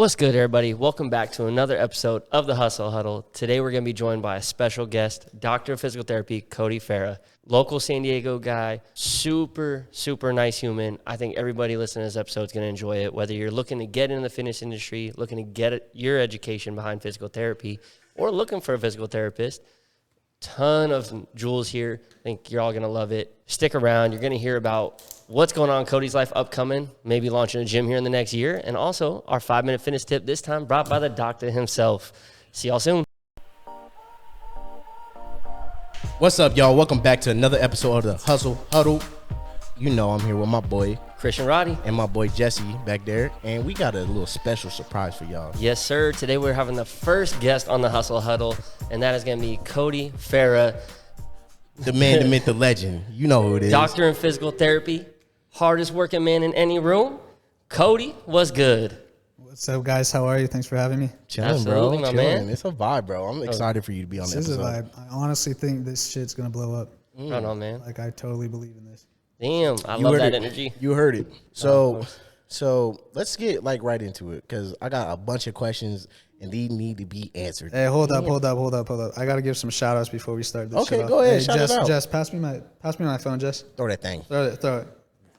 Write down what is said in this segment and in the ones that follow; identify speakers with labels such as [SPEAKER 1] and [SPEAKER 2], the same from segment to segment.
[SPEAKER 1] What's good, everybody? Welcome back to another episode of the Huddle. Today, we're going to be joined by a special guest, Doctor of Physical Therapy, Cody Farah. Local San Diego guy, super, super nice human. I think everybody listening to this episode is going to enjoy it, whether you're looking to get in the fitness industry, looking to get your education behind physical therapy, or looking for a physical therapist. Ton of jewels here. I think you're all going to love it. Stick around. You're going to hear about what's going on in Cody's life upcoming, maybe launching a gym here in the next year, and also our 5-minute fitness tip, this time brought by the doctor himself. See y'all soon.
[SPEAKER 2] What's up, y'all? Welcome back to another episode of the Huddle. You know I'm here with my boy
[SPEAKER 1] Christian Roddy.
[SPEAKER 2] And my boy Jesse back there, and we got a little special surprise for y'all.
[SPEAKER 1] Yes, sir. Today we're having the first guest on the Huddle, and that is going to be Cody Farah.
[SPEAKER 2] The man, the myth, the legend. You know who it is.
[SPEAKER 1] Doctor in physical therapy, hardest working man in any room. Cody, what's good?
[SPEAKER 3] What's up, guys? How are you? Thanks for having me.
[SPEAKER 2] Chilling,
[SPEAKER 1] Absolutely,
[SPEAKER 2] bro.
[SPEAKER 1] My man.
[SPEAKER 2] It's a vibe, bro. I'm excited for you to be on
[SPEAKER 3] This
[SPEAKER 2] this
[SPEAKER 3] is a
[SPEAKER 2] episode.
[SPEAKER 3] vibe. I honestly think this shit's gonna blow up.
[SPEAKER 1] Right on, man.
[SPEAKER 3] Like, I totally believe in this.
[SPEAKER 1] Damn, I
[SPEAKER 2] You
[SPEAKER 1] love
[SPEAKER 2] heard
[SPEAKER 1] that
[SPEAKER 2] it.
[SPEAKER 1] energy.
[SPEAKER 2] You heard it. So let's get right into it, because I got a bunch of questions and these need to be answered.
[SPEAKER 3] Hey, hold up. I gotta give some shout outs before we start this.
[SPEAKER 2] Okay,
[SPEAKER 3] shit
[SPEAKER 2] go
[SPEAKER 3] off.
[SPEAKER 2] ahead.
[SPEAKER 3] Hey,
[SPEAKER 2] Shout it out.
[SPEAKER 3] Jess, pass me my phone, Jess.
[SPEAKER 2] Throw that thing.
[SPEAKER 3] Throw it.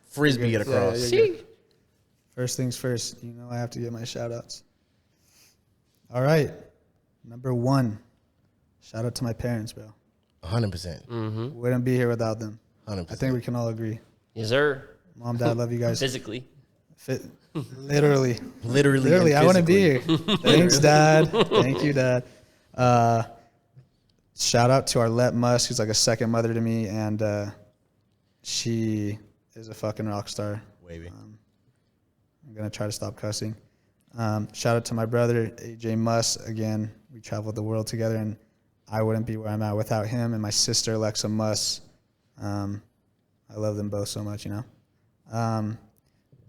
[SPEAKER 2] Frisbee it across.
[SPEAKER 3] Yeah, you're good. First things first. You know I have to get my shout outs. All right. Number 1. Shout out to my parents, bro.
[SPEAKER 2] 100%.
[SPEAKER 3] Wouldn't be here without them.
[SPEAKER 2] 100%.
[SPEAKER 3] I think we can all agree.
[SPEAKER 1] Yes, sir.
[SPEAKER 3] Mom, Dad, love you guys.
[SPEAKER 1] Physically.
[SPEAKER 3] Literally.
[SPEAKER 2] Literally,
[SPEAKER 3] I wouldn't be here.
[SPEAKER 2] physically.
[SPEAKER 3] Thanks, Dad. Thank you, Dad. Shout out to Arlette Musk, who's like a second mother to me, and she is a fucking rock star.
[SPEAKER 2] Wavy.
[SPEAKER 3] I'm going to try to stop cussing. Shout out to my brother, AJ Musk. Again, we traveled the world together, and I wouldn't be where I'm at without him. And my sister, Alexa Musk. I love them both so much, you know.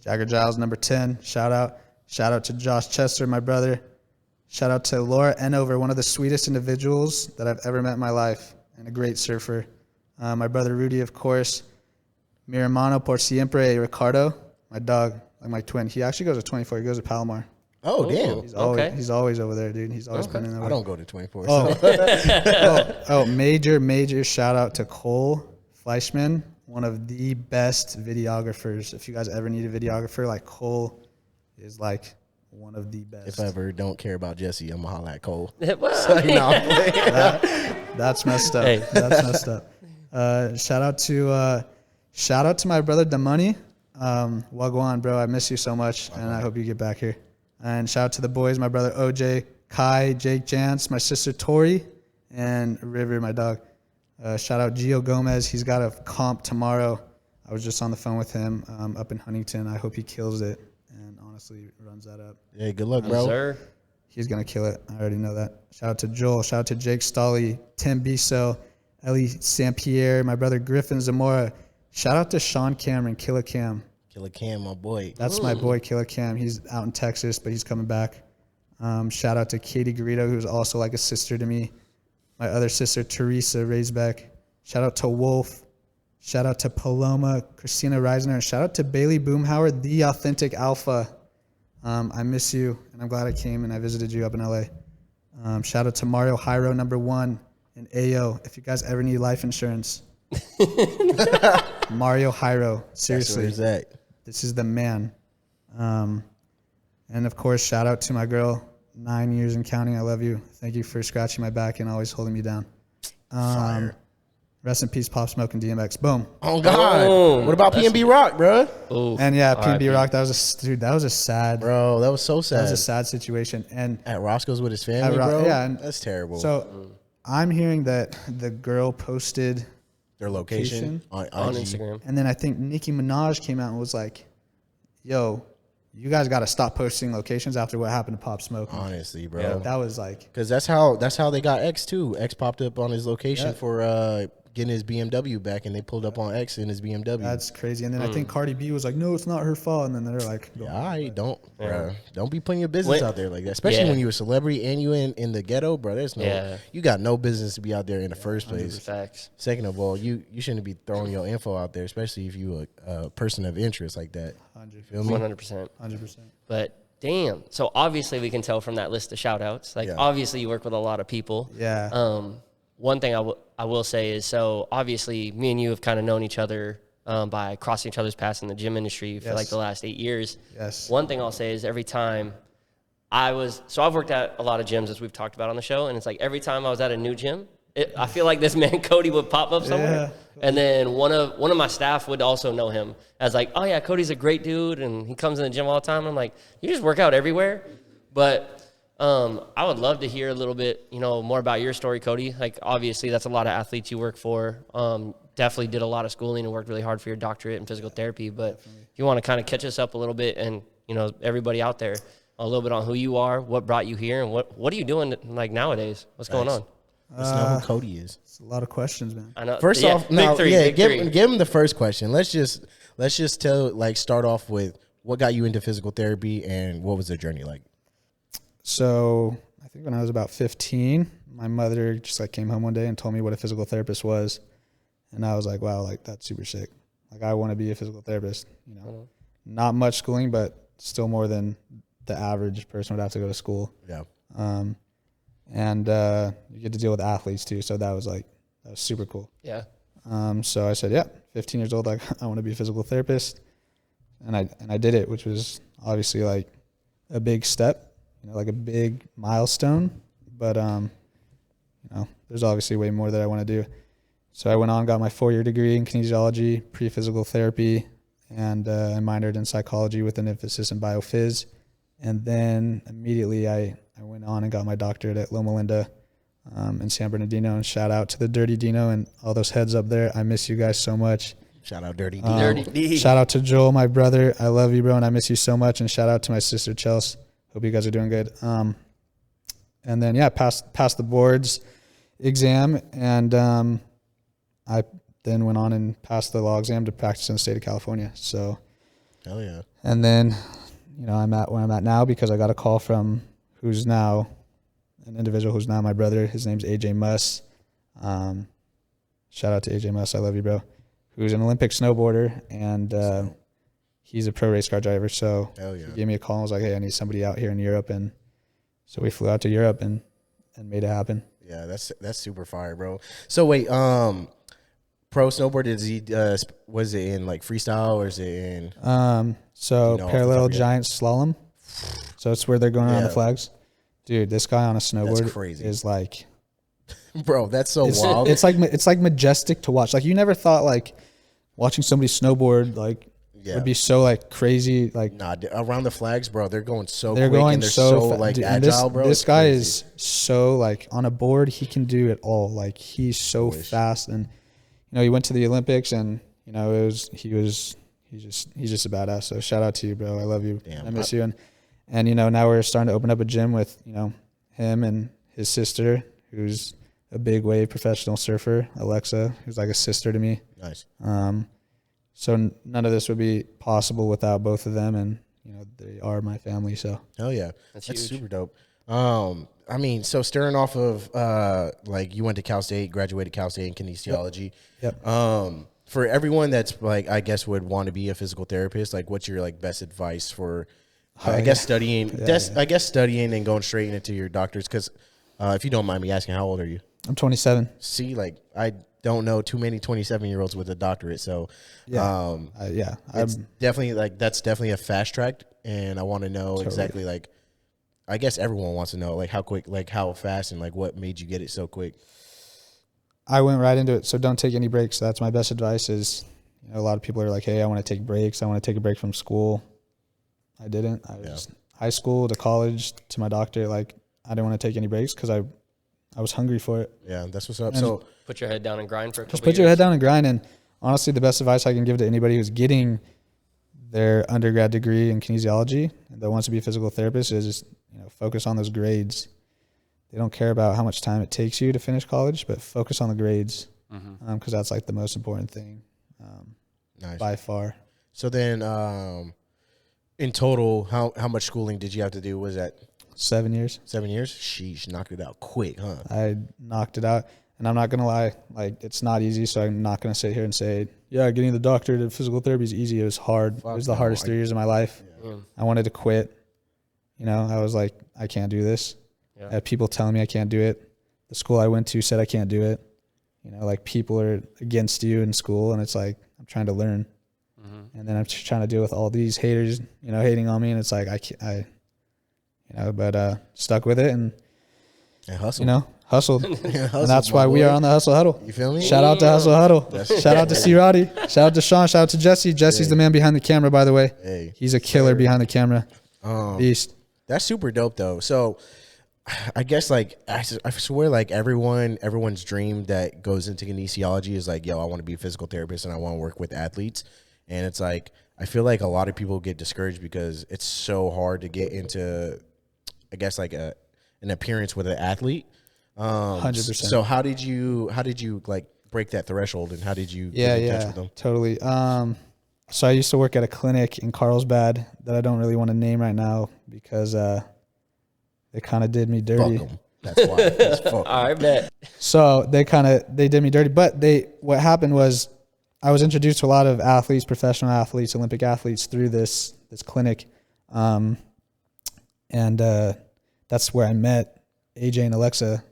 [SPEAKER 3] Jagger Giles, number 10, shout out. Shout out to Josh Chester, my brother. Shout out to Laura Enover, one of the sweetest individuals that I've ever met in my life, and a great surfer. My brother Rudy, of course. Mi hermano por siempre, Ricardo, my dog, like my twin. He actually goes to 24. He goes to Palomar.
[SPEAKER 2] Oh, damn.
[SPEAKER 3] He's always over there, dude. He's always coming in there.
[SPEAKER 2] I don't go to 24.
[SPEAKER 3] Oh, major shout out to Cole Fleischman, one of the best videographers. If you guys ever need a videographer, like, Cole is like one of the best.
[SPEAKER 2] If I ever don't care about Jesse, I'm going to holler at Cole.
[SPEAKER 1] Well,
[SPEAKER 3] That's messed up.
[SPEAKER 1] Hey.
[SPEAKER 3] That's messed up. Shout out to my brother Damani. Wagwan, bro. I miss you so much, and I hope you get back here. And shout out to the boys, my brother OJ, Kai, Jake Jance, my sister Tori, and River, my dog. Shout out Gio Gomez. He's got a comp tomorrow. I was just on the phone with him up in Huntington. I hope he kills it and honestly runs that up.
[SPEAKER 2] Yeah, good luck,
[SPEAKER 1] yes,
[SPEAKER 2] bro.
[SPEAKER 1] sir.
[SPEAKER 3] He's going to kill it. I already know that. Shout out to Joel. Shout out to Jake Stolley, Tim Biso, Ellie St. Pierre, my brother Griffin Zamora. Shout out to Sean Cameron, Killer Cam.
[SPEAKER 2] Killer Cam, my boy.
[SPEAKER 3] That's my boy, Killer Cam. He's out in Texas, but he's coming back. Shout out to Katie Garrido, who's also like a sister to me. My other sister, Teresa Raisbeck. Shout out to Wolf. Shout out to Paloma, Christina Reisner. And shout out to Bailey Boomhauer, the authentic alpha. I miss you, and I'm glad I came and I visited you up in LA. Shout out to Mario Hyro, number 1, and Ayo. If you guys ever need life insurance, Mario Hyro. Seriously.
[SPEAKER 2] That's where it's at.
[SPEAKER 3] This is the man. And of course, shout out to my girl, 9 years and counting. I love you. Thank you for scratching my back and always holding me down.
[SPEAKER 2] Fire.
[SPEAKER 3] Rest in peace, Pop Smoke and DMX. Boom.
[SPEAKER 2] Oh, God.
[SPEAKER 1] Boom.
[SPEAKER 2] What about P&B Rock, bro?
[SPEAKER 1] Ooh.
[SPEAKER 3] And yeah, PB
[SPEAKER 1] R.I.P.
[SPEAKER 3] Rock. That was a sad,
[SPEAKER 2] Bro, that was so sad.
[SPEAKER 3] that was a sad situation. And
[SPEAKER 2] At Roscoe's with his family,
[SPEAKER 3] At Ro-
[SPEAKER 2] bro?
[SPEAKER 3] yeah, and
[SPEAKER 2] That's terrible.
[SPEAKER 3] so I'm hearing that the girl posted,
[SPEAKER 2] Their location on
[SPEAKER 1] On
[SPEAKER 2] IG.
[SPEAKER 1] Instagram.
[SPEAKER 3] and then I think Nicki Minaj came out and was like, yo, you guys got to stop posting locations after what happened to Pop Smoke.
[SPEAKER 2] Honestly, bro.
[SPEAKER 1] Yeah.
[SPEAKER 3] That was like,
[SPEAKER 2] Because that's how they got X, too. X popped up on his location
[SPEAKER 3] Yeah.
[SPEAKER 2] for getting his BMW back, and they pulled up on X in his BMW.
[SPEAKER 3] that's crazy. And then I think Cardi B was like, no, it's not her fault. And then they're like,
[SPEAKER 2] Yeah, all right, don't be putting your business out there like that, especially
[SPEAKER 1] Yeah.
[SPEAKER 2] when you're a celebrity and you in the ghetto, bro. There's no,
[SPEAKER 1] Yeah.
[SPEAKER 2] you got no business to be out there in the first place.
[SPEAKER 1] Facts.
[SPEAKER 2] Second of all, you shouldn't be throwing your info out there, especially if you a person of interest like that.
[SPEAKER 3] 100%.
[SPEAKER 2] Feel me?
[SPEAKER 1] 100%.
[SPEAKER 3] 100%.
[SPEAKER 1] But Damn. So obviously we can tell from that list of shout outs. Like obviously you work with a lot of people.
[SPEAKER 3] Yeah.
[SPEAKER 1] One thing I will say is, so obviously me and you have kind of known each other by crossing each other's paths in the gym industry for like the last 8 years.
[SPEAKER 3] Yes.
[SPEAKER 1] One thing I'll say is every time I've worked at a lot of gyms as we've talked about on the show, and it's like every time I was at a new gym, I feel like this man Cody would pop up somewhere. Yeah. And then one of my staff would also know him as like, oh yeah, Cody's a great dude, and he comes in the gym all the time. I'm like, you just work out everywhere? But I would love to hear a little bit, more about your story, Cody. Like, obviously, that's a lot of athletes you work for. Definitely did a lot of schooling and worked really hard for your doctorate in physical therapy. But if you want to kind of catch us up a little bit and, everybody out there, a little bit on who you are, what brought you here, and what are you doing like nowadays? What's going on?
[SPEAKER 2] Let's know who Cody is.
[SPEAKER 3] It's a lot of questions, man.
[SPEAKER 1] I know.
[SPEAKER 2] First off, give him the first question. Let's just start off with what got you into physical therapy and what was the journey like?
[SPEAKER 3] So I think when I was about 15, my mother just like came home one day and told me what a physical therapist was. And I was like, wow, like that's super sick. Like I want to be a physical therapist, not much schooling, but still more than the average person would have to go to school.
[SPEAKER 2] Yeah.
[SPEAKER 3] And you get to deal with athletes too. So that was super cool.
[SPEAKER 1] Yeah.
[SPEAKER 3] So I said, 15 years old, like I want to be a physical therapist. And I did it, which was obviously like a big step, like a big milestone, but there's obviously way more that I want to do. So I went on, got my 4-year degree in kinesiology, pre-physical therapy, and I minored in psychology with an emphasis in biophys. And then immediately I went on and got my doctorate at Loma Linda in San Bernardino. And shout out to the Dirty Dino and all those heads up there. I miss you guys so much.
[SPEAKER 2] Shout out Dirty Dino. Dirty D.
[SPEAKER 3] Shout out to Joel, my brother. I love you, bro, and I miss you so much. And shout out to my sister Chelsea. Hope you guys are doing good. And then passed the boards exam, and I then went on and passed the law exam to practice in the state of California. So,
[SPEAKER 2] hell yeah.
[SPEAKER 3] And then, I'm at where I'm at now because I got a call from who's now an individual who's now my brother. His name's AJ Muss. Shout out to AJ Muss. I love you, bro. Who's an Olympic snowboarder, and he's a pro race car driver. So he gave me a call and was like, hey, I need somebody out here in Europe. And so we flew out to Europe and made it happen.
[SPEAKER 2] Yeah, that's super fire, bro. So wait, pro snowboard, was it in like freestyle or is it in
[SPEAKER 3] parallel giant slalom? So it's where they're going around the flags. Dude, this guy on a snowboard is like,
[SPEAKER 2] bro, that's so wild.
[SPEAKER 3] It's like majestic to watch. Like you never thought like watching somebody snowboard like would be so like crazy. Like
[SPEAKER 2] around the flags, bro, they're going so quick and they're so like agile, bro.
[SPEAKER 3] This guy is so like on a board, he can do it all. Like he's so fast, and he went to the Olympics, and he's just a badass. So shout out to you, bro. I love you. Damn, I miss you. And now we're starting to open up a gym with him and his sister, who's a big wave professional surfer, Alexa, who's like a sister to me.
[SPEAKER 2] Nice.
[SPEAKER 3] So none of this would be possible without both of them, and they are my family. So
[SPEAKER 2] hell yeah, that's super dope. I mean, so starting off of like you went to Cal State, graduated Cal State in kinesiology.
[SPEAKER 3] Yep.
[SPEAKER 2] For everyone that's like, I guess would want to be a physical therapist, like what's your like best advice for studying and going straight into your doctors? Because if you don't mind me asking, how old are you?
[SPEAKER 3] I'm 27.
[SPEAKER 2] See, like I don't know too many 27-year-olds with a doctorate, so it's definitely like that's definitely a fast track, and I want to know exactly like I guess everyone wants to know like how quick, like how fast, and like what made you get it so quick.
[SPEAKER 3] I went right into it, so don't take any breaks. That's my best advice. Is a lot of people are like, hey, I want to take breaks. I want to take a break from school. I didn't. I was high school to college to my doctorate. Like I didn't want to take any breaks because I was hungry for it.
[SPEAKER 2] Yeah, that's what's up.
[SPEAKER 3] And
[SPEAKER 2] so
[SPEAKER 1] put your head down and grind for a couple
[SPEAKER 3] just put your head down and grind. And honestly, the best advice I can give to anybody who's getting their undergrad degree in kinesiology and that wants to be a physical therapist is just focus on those grades. They don't care about how much time it takes you to finish college, but focus on the grades because that's like the most important thing by far.
[SPEAKER 2] So then in total, how much schooling did you have to do? Was that
[SPEAKER 3] 7 years?
[SPEAKER 2] 7 years? Sheesh, knocked it out quick, huh?
[SPEAKER 3] I knocked it out. And I'm not going to lie, like it's not easy, so I'm not going to sit here and say, yeah, getting the doctorate in physical therapy is easy. It was hard. It was the hardest 3 years of my life. Yeah. I wanted to quit. You know, I was like, I can't do this.
[SPEAKER 1] Yeah.
[SPEAKER 3] I had people telling me I can't do it. The school I went to said I can't do it. You know, like people are against you in school, and it's like, I'm trying to learn. And then I'm just trying to deal with all these haters, you know, hating on me. And it's like, but stuck with it and
[SPEAKER 2] hustled.
[SPEAKER 3] You know, hustled.
[SPEAKER 2] Hustled,
[SPEAKER 3] and that's why we are on the Hustle Huddle.
[SPEAKER 2] You feel me?
[SPEAKER 3] Shout out to Hustle Huddle. Shout out to C. Roddy. Shout out to Sean. Shout out to Jesse. Jesse's the man behind the camera, by the way.
[SPEAKER 2] Hey,
[SPEAKER 3] he's a killer behind the camera. Beast.
[SPEAKER 2] That's super dope, though. So I guess, like, I swear, like, everyone's dream that goes into kinesiology is like, yo, I want to be a physical therapist and I want to work with athletes. And it's like, I feel like a lot of people get discouraged because it's so hard to get into, I guess, like an appearance with an athlete.
[SPEAKER 3] 100%.
[SPEAKER 2] So how did you like break that threshold, and how did you get in touch with them?
[SPEAKER 3] Totally. So I used to work at a clinic in Carlsbad that I don't really want to name right now because they kind of did me dirty.
[SPEAKER 2] Fuck 'em. That's why. That's fuck 'em.
[SPEAKER 1] I bet.
[SPEAKER 3] So they did me dirty. But what happened was I was introduced to a lot of athletes, professional athletes, Olympic athletes through this clinic. And that's where I met AJ and Alexa,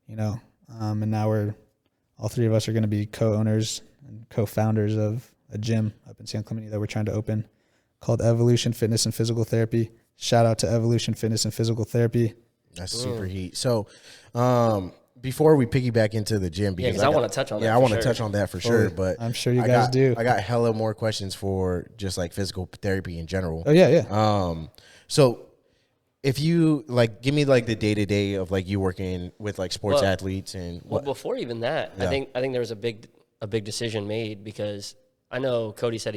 [SPEAKER 3] you know, and now all three of us are going to be co-owners and co-founders of a gym up in San Clemente that we're trying to open called Evolution Fitness and Physical Therapy. Shout out to Evolution Fitness and Physical Therapy.
[SPEAKER 2] That's super heat. So, before we piggyback into the gym, because
[SPEAKER 1] I want to touch on that.
[SPEAKER 2] Yeah, I want to touch on that for sure. But
[SPEAKER 3] I'm sure you guys do.
[SPEAKER 2] I got hella more questions for just like physical therapy in general.
[SPEAKER 3] Oh yeah.
[SPEAKER 2] So if you like, give me like the day to day of like you working with like sports athletes and
[SPEAKER 1] what. Well, before even that, I think there was a big decision made because I know Cody said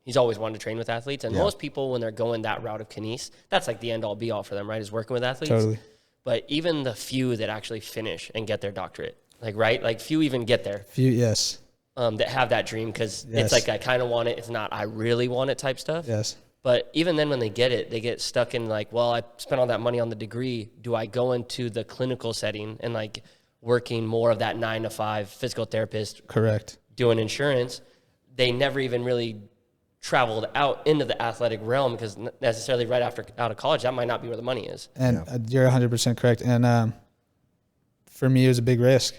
[SPEAKER 1] he's always wanted to train with athletes, and most people when they're going that route of kines, that's like the end all be all for them, right? Is working with athletes.
[SPEAKER 3] Totally.
[SPEAKER 1] But even the few that actually finish and get their doctorate, like few even get there.
[SPEAKER 3] Few, yes.
[SPEAKER 1] That have that dream because it's like I kind of want it. It's not I really want it type stuff.
[SPEAKER 3] Yes.
[SPEAKER 1] But even then when they get it, they get stuck in like, well, I spent all that money on the degree. Do I go into the clinical setting and like working more of that 9 to 5 physical therapist?
[SPEAKER 3] Correct.
[SPEAKER 1] Doing insurance. They never even really traveled out into the athletic realm because necessarily right out of college, that might not be where the money is.
[SPEAKER 3] And you're 100% correct. And for me, it was a big risk.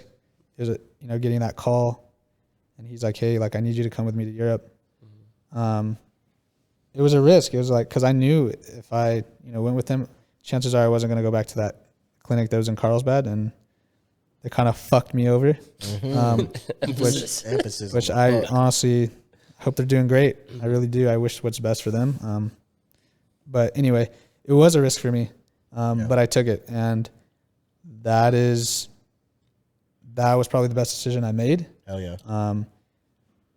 [SPEAKER 3] It was, getting that call, and he's like, "Hey, like I need you to come with me to Europe." It was a risk. It was like because I knew if I went with him, chances are I wasn't going to go back to that clinic that was in Carlsbad, and they kind of fucked me over. Which I honestly hope they're doing great. I really do. I wish what's best for them. But anyway, it was a risk for me, but I took it, and that was probably the best decision I made.
[SPEAKER 2] Hell yeah.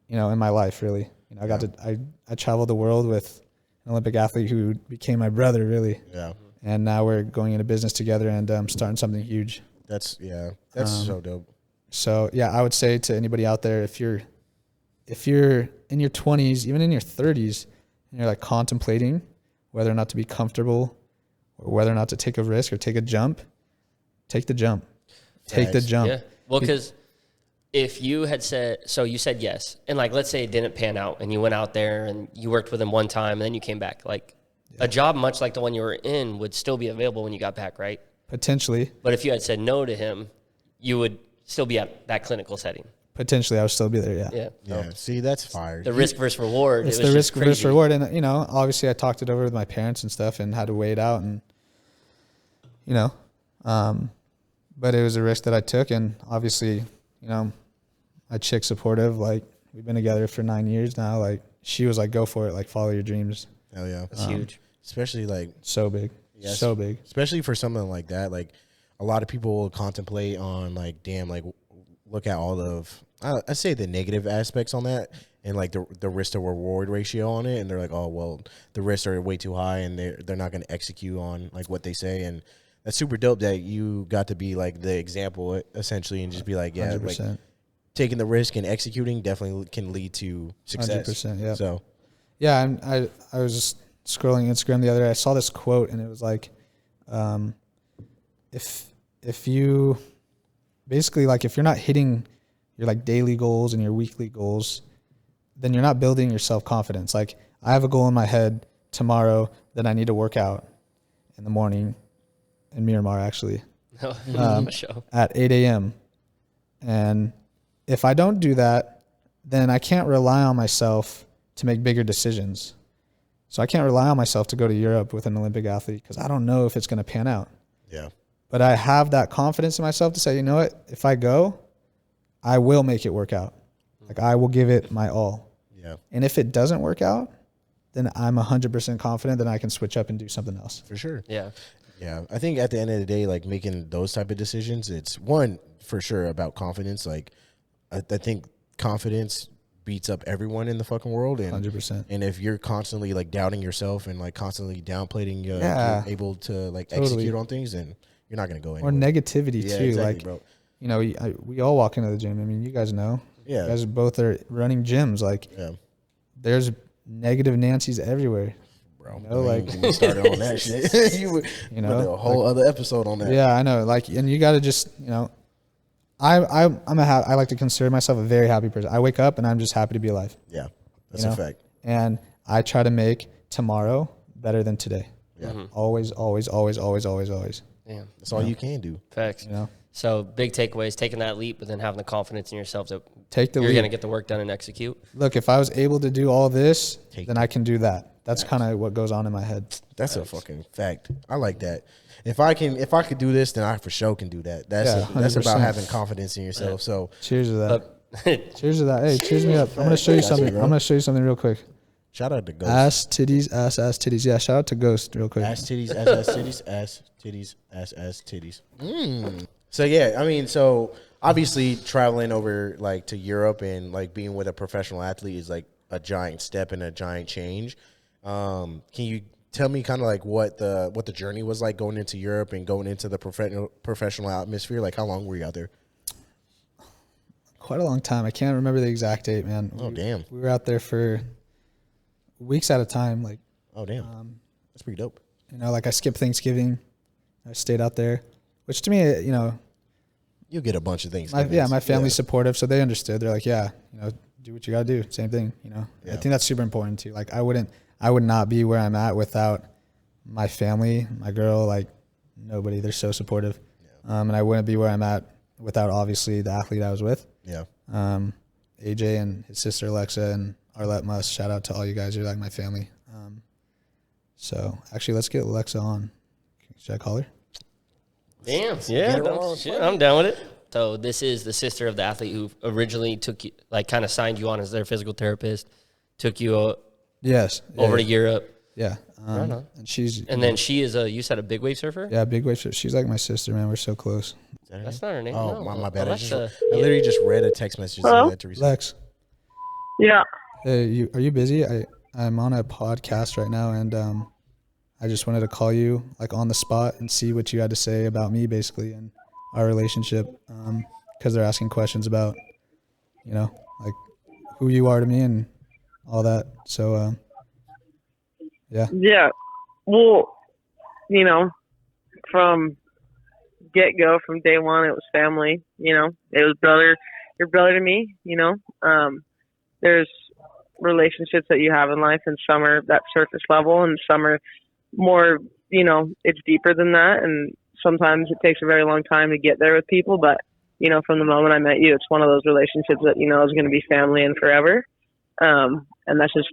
[SPEAKER 3] In my life, really. I traveled the world with an Olympic athlete who became my brother, really.
[SPEAKER 2] Yeah.
[SPEAKER 3] And now we're going into business together and starting something huge.
[SPEAKER 2] That's so dope.
[SPEAKER 3] So yeah, I would say to anybody out there, if you're in your 20s, even in your 30s, and you're like contemplating whether or not to be comfortable or whether or not to take a risk or take a jump, take the jump. Take the jump.
[SPEAKER 1] Yeah. Well, because if you had said, so you said yes, and like let's say it didn't pan out and you went out there and you worked with him one time and then you came back, like a job much like the one you were in would still be available when you got back, right?
[SPEAKER 3] Potentially.
[SPEAKER 1] But if you had said no to him, you would still be at that clinical setting.
[SPEAKER 3] Potentially, I would still be there, yeah.
[SPEAKER 1] Yeah.
[SPEAKER 2] Yeah. See, that's fire.
[SPEAKER 1] The risk versus reward.
[SPEAKER 3] It's the risk versus reward. And, obviously I talked it over with my parents and stuff and had to weigh it out. And, but it was a risk that I took. And obviously, my chick's supportive. Like, we've been together for 9 years now. Like, she was like, go for it. Like, follow your dreams.
[SPEAKER 2] Hell yeah.
[SPEAKER 1] That's huge.
[SPEAKER 2] Especially like.
[SPEAKER 3] So big. Yes. So big.
[SPEAKER 2] Especially for something like that. Like, a lot of people will contemplate on, like, damn, like, look at all of, I say the negative aspects on that and, like, the risk to reward ratio on it. And they're like, oh, well, the risks are way too high and they're not going to execute on, like, what they say. And that's super dope that you got to be, like, the example, essentially, and just be like, yeah,
[SPEAKER 3] 100%.
[SPEAKER 2] like, taking the risk and executing definitely can lead to success.
[SPEAKER 3] 100%, yeah.
[SPEAKER 2] So,
[SPEAKER 3] yeah, I was just scrolling Instagram the other day. I saw this quote, and it was like, if you basically, like, if you're not hitting your like daily goals and your weekly goals, then you're not building your self-confidence. Like, I have a goal in my head tomorrow that I need to work out, in the morning in Miramar, actually,
[SPEAKER 1] Show.
[SPEAKER 3] at 8 a.m. And if I don't do that, then I can't rely on myself to make bigger decisions. So I can't rely on myself to go to Europe with an Olympic athlete because I don't know if it's going to pan out.
[SPEAKER 2] Yeah.
[SPEAKER 3] But I have that confidence in myself to say, you know what, if I go, I will make it work out. Like, I will give it my all.
[SPEAKER 2] Yeah.
[SPEAKER 3] And if it doesn't work out, then I'm 100% confident that I can switch up and do something else.
[SPEAKER 2] For sure.
[SPEAKER 1] Yeah.
[SPEAKER 2] Yeah. I think at the end of the day, like, making those type of decisions, it's one for sure about confidence. Like, I think confidence beats up everyone in the fucking world. And
[SPEAKER 3] 100%.
[SPEAKER 2] And if you're constantly like doubting yourself and like constantly downplaying you're able to like execute on things, then you're not going to go anywhere.
[SPEAKER 3] Or negativity too.
[SPEAKER 2] Exactly,
[SPEAKER 3] like,
[SPEAKER 2] bro.
[SPEAKER 3] you know, we all walk into the gym. I mean, you guys know.
[SPEAKER 2] Yeah.
[SPEAKER 3] You guys both are running gyms. Like, there's negative Nancy's everywhere.
[SPEAKER 2] Bro,
[SPEAKER 3] you know, like,
[SPEAKER 2] we started on that shit. you know, a whole other episode on that.
[SPEAKER 3] Yeah, I know. Like, and you got to just, you know, I like to consider myself a very happy person. I wake up and I'm just happy to be alive.
[SPEAKER 2] Yeah, that's a fact.
[SPEAKER 3] And I try to make tomorrow better than today.
[SPEAKER 2] Yeah,
[SPEAKER 3] always, always, always, always, always, always.
[SPEAKER 2] Yeah, that's all you can do.
[SPEAKER 1] Facts.
[SPEAKER 3] You know.
[SPEAKER 1] So big takeaways: taking that leap, but then having the confidence in yourself that
[SPEAKER 3] take the
[SPEAKER 1] you're
[SPEAKER 3] leap.
[SPEAKER 1] going to get the work done and execute.
[SPEAKER 3] Look, if I was able to do all this, then I can do that. That's kind of what goes on in my head.
[SPEAKER 2] That's a fucking fact. I like that. If I could do this, then I for sure can do that. That's about having confidence in yourself. So
[SPEAKER 3] cheers to that. Cheers to that. Hey, cheers me up. I'm gonna show you something. I'm gonna show you something real quick.
[SPEAKER 2] Shout out to Ghost.
[SPEAKER 3] Ass titties, ass titties. Yeah, shout out to Ghost real quick.
[SPEAKER 2] Ass titties, ass titties, ass titties, ass titties. So yeah, I mean, so obviously traveling over like to Europe and like being with a professional athlete is like a giant step and a giant change. Can you tell me kind of like what the journey was like going into Europe and going into the professional atmosphere? Like, how long were you out there?
[SPEAKER 3] Quite a long time. I can't remember the exact date, man.
[SPEAKER 2] Damn.
[SPEAKER 3] We were out there for weeks at a time. Like,
[SPEAKER 2] oh damn, that's pretty dope.
[SPEAKER 3] You know, like I skipped Thanksgiving. I stayed out there, which to me, you know,
[SPEAKER 2] you get a bunch of things.
[SPEAKER 3] My family's supportive, so they understood. They're like, yeah, you know, do what you gotta do. Same thing, you know. I think that's super important too. Like, I would not be where I'm at without my family, my girl, like nobody. They're so supportive. And I wouldn't be where I'm at without obviously the athlete I was with.
[SPEAKER 2] Yeah.
[SPEAKER 3] AJ and his sister Alexa and Arlette Must. Shout out to all you guys. You're like my family. So actually, let's get Alexa on. Should I call her?
[SPEAKER 1] Damn. Yeah. I'm down with it. So this is the sister of the athlete who originally took you, like, kind of signed you on as their physical therapist, took you over to Europe.
[SPEAKER 3] Yeah.
[SPEAKER 1] Right on.
[SPEAKER 3] And
[SPEAKER 1] then she is you said a big wave surfer?
[SPEAKER 3] Yeah, big wave surfer. She's like my sister, man. We're so close.
[SPEAKER 1] That's not her name.
[SPEAKER 2] Oh,
[SPEAKER 1] no.
[SPEAKER 2] my bad. I literally just read a text message.
[SPEAKER 4] Hello?
[SPEAKER 2] To
[SPEAKER 3] Lex.
[SPEAKER 4] Yeah.
[SPEAKER 3] Hey, are you busy? I'm on a podcast right now, and I just wanted to call you like on the spot and see what you had to say about me, basically, and our relationship, because they're asking questions about, you know, like who you are to me and all that. So, yeah.
[SPEAKER 4] Yeah. Well, you know, from get-go, from day one, it was family, you know. It was your brother to me, you know. There's relationships that you have in life, and some are that surface level, and some are more, you know, it's deeper than that, and sometimes it takes a very long time to get there with people, but, you know, from the moment I met you, it's one of those relationships that, you know, is going to be family and forever. And that's just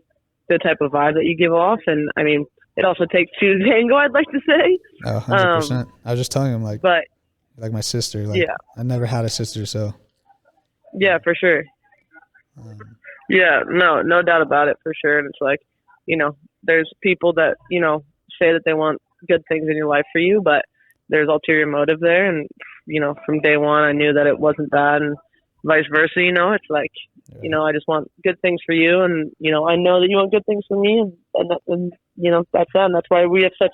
[SPEAKER 4] the type of vibe that you give off. And I mean, it also takes two to tango, I'd like to say.
[SPEAKER 3] Oh, 100%. I was just telling him, like my sister. Like,
[SPEAKER 4] yeah.
[SPEAKER 3] I never had a sister, so.
[SPEAKER 4] Yeah, for sure. Yeah, no doubt about it, for sure. And it's like, you know, there's people that, you know, say that they want good things in your life for you, but there's ulterior motive there. And, you know, from day one, I knew that it wasn't that, and vice versa. You know, it's like, you know, I just want good things for you. And, you know, I know that you want good things for me. And you know, that's that. And that's why we have such,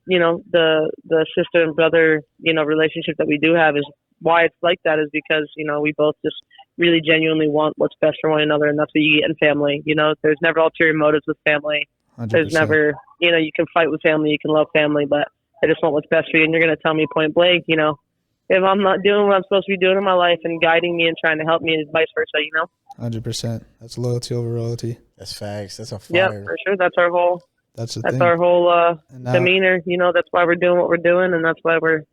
[SPEAKER 4] you know, the sister and brother, you know, relationship that we do have is why it's like that, is because, you know, we both just really genuinely want what's best for one another. And that's what you get in family. You know, there's never ulterior motives with family.
[SPEAKER 3] 100%.
[SPEAKER 4] There's never, you know, you can fight with family, you can love family, but I just want what's best for you. And you're going to tell me point blank, you know, if I'm not doing what I'm supposed to be doing in my life and guiding me and trying to help me, and vice versa, you know?
[SPEAKER 3] 100%. That's loyalty over royalty.
[SPEAKER 2] That's facts. That's a fire.
[SPEAKER 4] Yeah, for sure. That's our whole
[SPEAKER 3] That's
[SPEAKER 4] That's our whole demeanor. That's why we're doing what we're doing, and that's why we're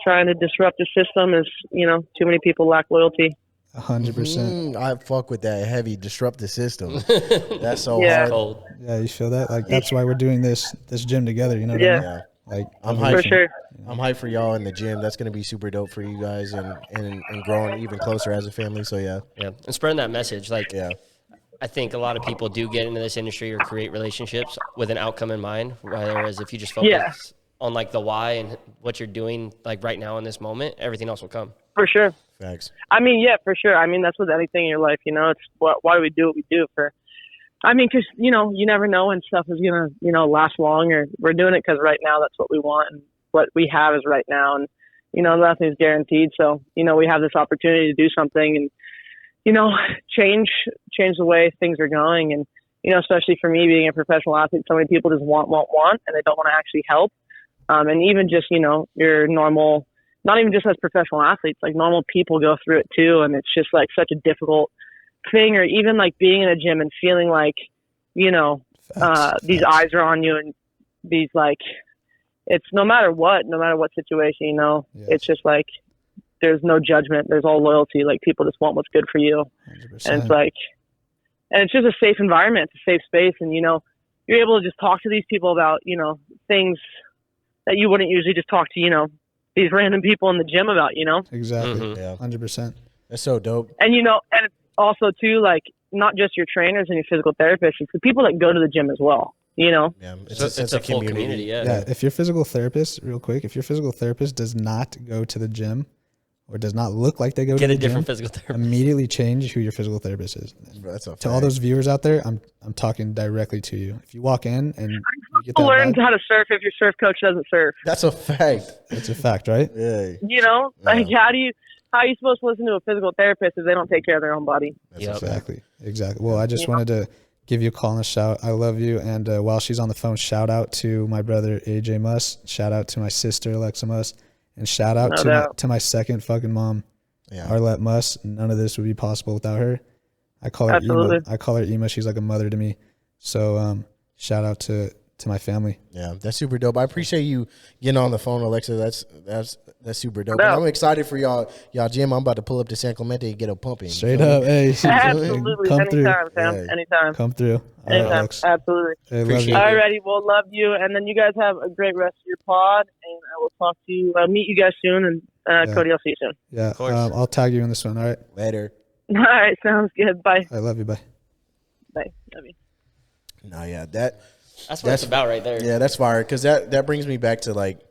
[SPEAKER 4] trying to disrupt the system. Is too many people lack loyalty.
[SPEAKER 3] 100%.
[SPEAKER 2] I fuck with that heavy disrupt the system. That's so hard.
[SPEAKER 1] Cold.
[SPEAKER 3] Yeah, you feel that? Like that's why we're doing this gym together. You know what I mean?
[SPEAKER 2] Yeah.
[SPEAKER 3] Like
[SPEAKER 2] I'm hyped
[SPEAKER 4] for sure.
[SPEAKER 2] I'm hyped for y'all in the gym. That's gonna be super dope for you guys and growing even closer as a family. So yeah,
[SPEAKER 1] and spreading that message. Like,
[SPEAKER 2] yeah,
[SPEAKER 1] I think a lot of people do get into this industry or create relationships with an outcome in mind. Whereas if you just focus on like the why and what you're doing like right now in this moment, everything else will come.
[SPEAKER 4] For sure.
[SPEAKER 2] facts.
[SPEAKER 4] I mean, yeah, for sure. I mean, that's with anything in your life. It's why do we do what we do for? I mean, because you never know when stuff is gonna last long, or we're doing it because right now that's what we want and what we have is right now, and nothing's guaranteed. So we have this opportunity to do something and change the way things are going, and especially for me being a professional athlete, so many people just want, and they don't want to actually help. And even just your normal, not even just as professional athletes, like normal people go through it too, and it's just like such a difficult thing. Or even like being in a gym and feeling like these eyes are on you, and these like it's no matter what situation, it's just like there's no judgment, there's all loyalty. Like people just want what's good for you.
[SPEAKER 3] 100%.
[SPEAKER 4] And it's like, and it's just a safe environment, it's a safe space, and you're able to just talk to these people about things that you wouldn't usually just talk to these random people in the gym about.
[SPEAKER 3] Exactly.
[SPEAKER 1] Mm-hmm.
[SPEAKER 2] Yeah,
[SPEAKER 3] 100%.
[SPEAKER 2] that's so dope.
[SPEAKER 4] And and it's also too like not just your trainers and your physical therapists, it's the people that go to the gym as well.
[SPEAKER 2] Yeah, it's
[SPEAKER 1] a full community.
[SPEAKER 3] Yeah. If your physical therapist, real quick, if your physical therapist does not go to the gym or does not look like they go to the gym,
[SPEAKER 1] get a different physical therapist.
[SPEAKER 3] Immediately change who your physical therapist is.
[SPEAKER 2] Bro, that's a
[SPEAKER 3] To all those viewers out there, I'm talking directly to you. If you walk in and you get that
[SPEAKER 4] learn
[SPEAKER 3] vibe,
[SPEAKER 4] how to surf if your surf coach doesn't surf.
[SPEAKER 2] That's a fact.
[SPEAKER 3] it's a fact, right?
[SPEAKER 2] Yeah,
[SPEAKER 4] Like how are you supposed to listen to a physical therapist if they don't take care of their own body?
[SPEAKER 3] Exactly. Well, I just wanted to give you a call and a shout. I love you. And while she's on the phone, shout out to my brother, AJ Muss. Shout out to my sister, Alexa Muss. And shout out to my second fucking mom, Arlette Muss. None of this would be possible without her. I call her Ema. I call her Ema. She's like a mother to me. So shout out to my family.
[SPEAKER 2] Yeah, that's super dope. I appreciate you getting on the phone, Alexa. That's super dope.
[SPEAKER 4] No.
[SPEAKER 2] And I'm excited for y'all gym. I'm about to pull up to San Clemente and get a pumping.
[SPEAKER 3] Straight up, hey.
[SPEAKER 4] Absolutely.
[SPEAKER 3] Come
[SPEAKER 4] Anytime,
[SPEAKER 3] through.
[SPEAKER 4] Sam. Anytime.
[SPEAKER 3] Come through.
[SPEAKER 4] Anytime. Absolutely.
[SPEAKER 3] Hey, love you.
[SPEAKER 4] Alrighty, well, love you, and then you guys have a great rest of your pod, and I will talk to you. I'll meet you guys soon, and Cody, I'll see you soon.
[SPEAKER 3] Yeah, I'll tag you in this one. All right.
[SPEAKER 2] Later.
[SPEAKER 4] All right, sounds good. Bye.
[SPEAKER 3] I love you. Bye.
[SPEAKER 4] Bye. Love you.
[SPEAKER 2] No, yeah,
[SPEAKER 1] That's what it's about right there.
[SPEAKER 2] Yeah, that's fire. Because that brings me back to like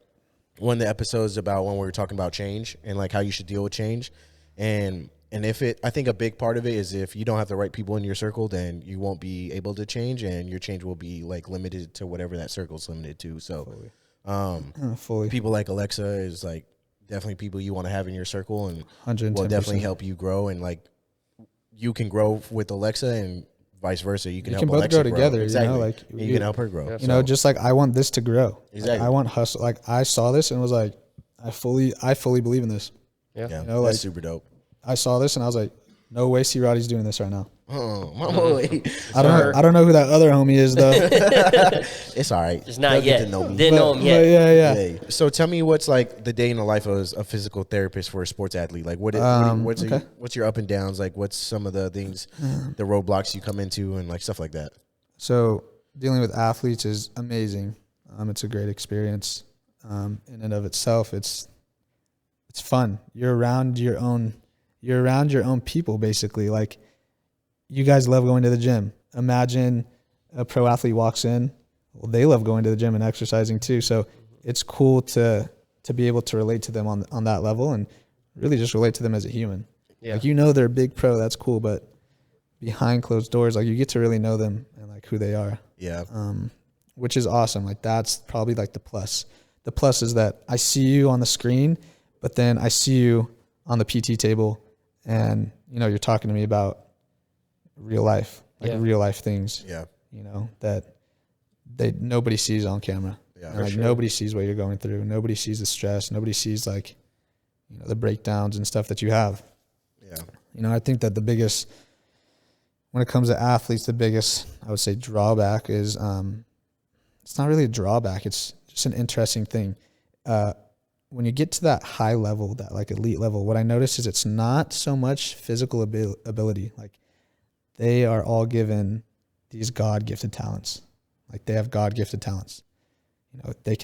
[SPEAKER 2] one of the episodes about when we were talking about change and like how you should deal with change. And I think a big part of it is if you don't have the right people in your circle, then you won't be able to change, and your change will be like limited to whatever that circle's limited to. So,
[SPEAKER 3] Fully.
[SPEAKER 2] people like Alexa is like definitely people you want to have in your circle, and
[SPEAKER 3] 110%.
[SPEAKER 2] will definitely help you grow. And like you can grow with Alexa, and vice versa. You can help
[SPEAKER 3] both
[SPEAKER 2] Alexa
[SPEAKER 3] grow together.
[SPEAKER 2] Exactly.
[SPEAKER 3] Like
[SPEAKER 2] you can help her grow.
[SPEAKER 3] You know, just like I want this to grow.
[SPEAKER 2] Exactly.
[SPEAKER 3] Like, I want hustle. Like I saw this and was like, I fully believe in this.
[SPEAKER 2] Yeah,
[SPEAKER 3] you know,
[SPEAKER 2] that's
[SPEAKER 3] like,
[SPEAKER 2] super dope.
[SPEAKER 3] I saw this and I was like, no way C. Roddy's doing this right now.
[SPEAKER 2] Oh, my boy.
[SPEAKER 3] I don't know who that other homie is though.
[SPEAKER 2] It's all right.
[SPEAKER 1] It's not yet.
[SPEAKER 2] To know me.
[SPEAKER 1] Didn't know him yet.
[SPEAKER 3] Yeah.
[SPEAKER 2] So tell me what's like the day in the life of a physical therapist for a sports athlete. Like what's your up and downs? Like what's some of the things, the roadblocks you come into and like stuff like that?
[SPEAKER 3] So dealing with athletes is amazing. It's a great experience. In and of itself, it's fun. You're around your own people basically. Like you guys love going to the gym. Imagine a pro athlete walks in. Well, they love going to the gym and exercising too. So it's cool to be able to relate to them on that level and really just relate to them as a human.
[SPEAKER 1] Yeah.
[SPEAKER 3] Like, they're a big pro, that's cool, but behind closed doors, like you get to really know them and like who they are.
[SPEAKER 2] Yeah.
[SPEAKER 3] Which is awesome. Like that's probably like the plus. The plus is that I see you on the screen, but then I see you on the PT table and, you're talking to me about real life, real life things, that nobody sees on camera. Yeah, and like nobody sees what you're going through. Nobody sees the stress. Nobody sees like, the breakdowns and stuff that you have. Yeah. I think that when it comes to athletes, the biggest, I would say, drawback is it's not really a drawback. It's just an interesting thing. When you get to that high level, that like elite level, what I notice is it's not so much physical ability. Like they are all given these God-gifted talents. Like they have God-gifted talents. You know, they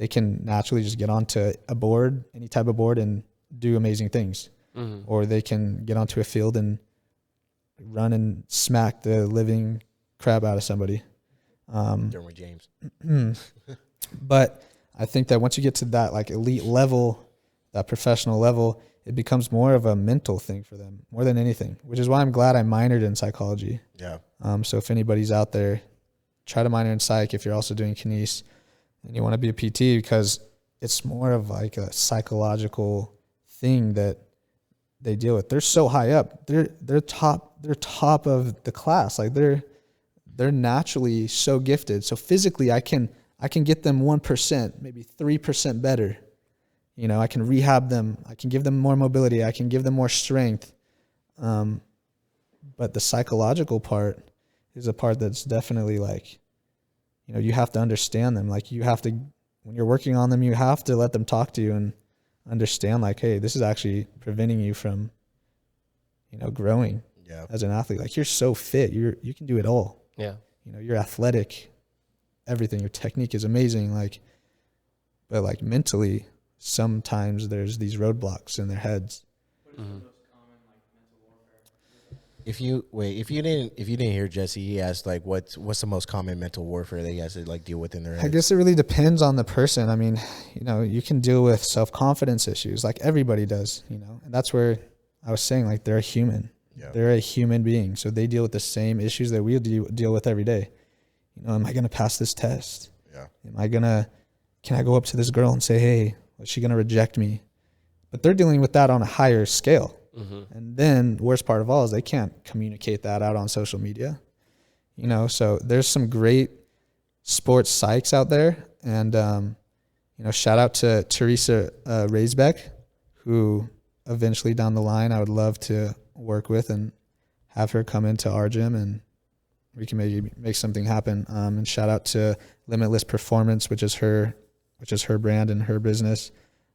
[SPEAKER 3] can naturally just get onto a board, any type of board, and do amazing things. Mm-hmm. Or they can get onto a field and run and smack the living crap out of somebody.
[SPEAKER 2] Derwin James.
[SPEAKER 3] But I think that once you get to that like elite level, that professional level, it becomes more of a mental thing for them more than anything, which is why I'm glad I minored in psychology.
[SPEAKER 2] Yeah.
[SPEAKER 3] So if anybody's out there, try to minor in psych if you're also doing kines and you want to be a PT, because it's more of like a psychological thing that they deal with. They're so high up. They're top of the class. Like they're naturally so gifted. So physically I can get them 1%, maybe 3% better. You know, I can rehab them. I can give them more mobility. I can give them more strength. But the psychological part is a part that's definitely like, you know, you have to understand them. Like you have to, when you're working on them, you have to let them talk to you and understand like, hey, this is actually preventing you from, you know, growing as an athlete. Like you're so fit. You can do it all.
[SPEAKER 1] Yeah.
[SPEAKER 3] You know, you're athletic, everything. Your technique is amazing. Like, but like mentally, sometimes there's these roadblocks in their heads.
[SPEAKER 1] Mm-hmm.
[SPEAKER 2] If you didn't hear Jesse, he asked like what's the most common mental warfare they has to like deal with in their heads?
[SPEAKER 3] I guess it really depends on the person. I mean, you know, you can deal with self-confidence issues like everybody does, you know, and that's where I was saying like they're a human. Yeah. They're a human being, so they deal with the same issues that we deal with every day. You know, am I going to pass this test?
[SPEAKER 2] Yeah.
[SPEAKER 3] Can I go up to this girl and say, hey, is she going to reject me? But they're dealing with that on a higher scale. Mm-hmm. And then worst part of all is they can't communicate that out on social media, you know? So there's some great sports psychs out there. And, you know, shout out to Teresa Raisbeck, who eventually down the line, I would love to work with and have her come into our gym and we can maybe make something happen. And shout out to Limitless Performance, which is her brand and her business.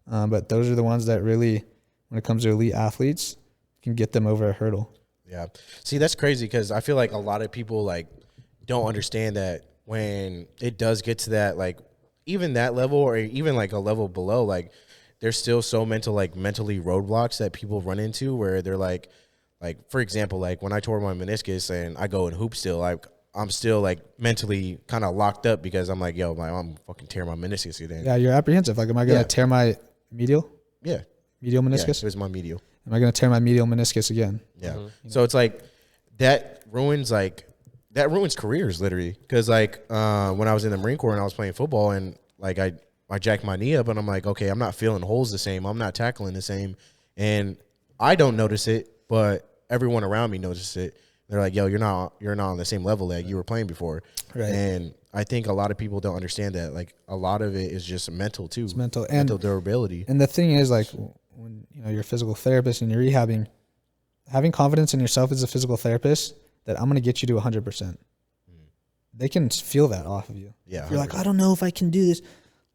[SPEAKER 3] But those are the ones that really, when it comes to elite athletes, can get them over a hurdle.
[SPEAKER 2] Yeah. See, that's crazy because I feel like a lot of people like don't understand that when it does get to that, like even that level or even like a level below, like there's still so mentally roadblocks that people run into where they're like for example, like when I tore my meniscus and I go and hoop still, like I'm still like mentally kind of locked up because I'm like, yo, I'm fucking tearing my meniscus again.
[SPEAKER 3] Yeah, you're apprehensive. Like, am I gonna tear my medial?
[SPEAKER 2] Yeah.
[SPEAKER 3] Medial meniscus?
[SPEAKER 2] Yeah, it was my medial.
[SPEAKER 3] Am I going to tear my medial meniscus again?
[SPEAKER 2] Yeah. Mm-hmm. So it's like that ruins careers literally. Because like when I was in the Marine Corps and I was playing football and like I jacked my knee up and I'm like, okay, I'm not feeling holes the same. I'm not tackling the same. And I don't notice it, but everyone around me notices it. They're like, yo, you're not on the same level that you were playing before. Right. And I think a lot of people don't understand that. Like a lot of it is just mental too.
[SPEAKER 3] It's mental
[SPEAKER 2] durability.
[SPEAKER 3] And the thing is like, when you know you're a physical therapist and you're rehabbing, having confidence in yourself as a physical therapist that I'm going to get you to 100%. They can feel that off of you.
[SPEAKER 2] Yeah,
[SPEAKER 3] if you're 100%. Like, I don't know if I can do this.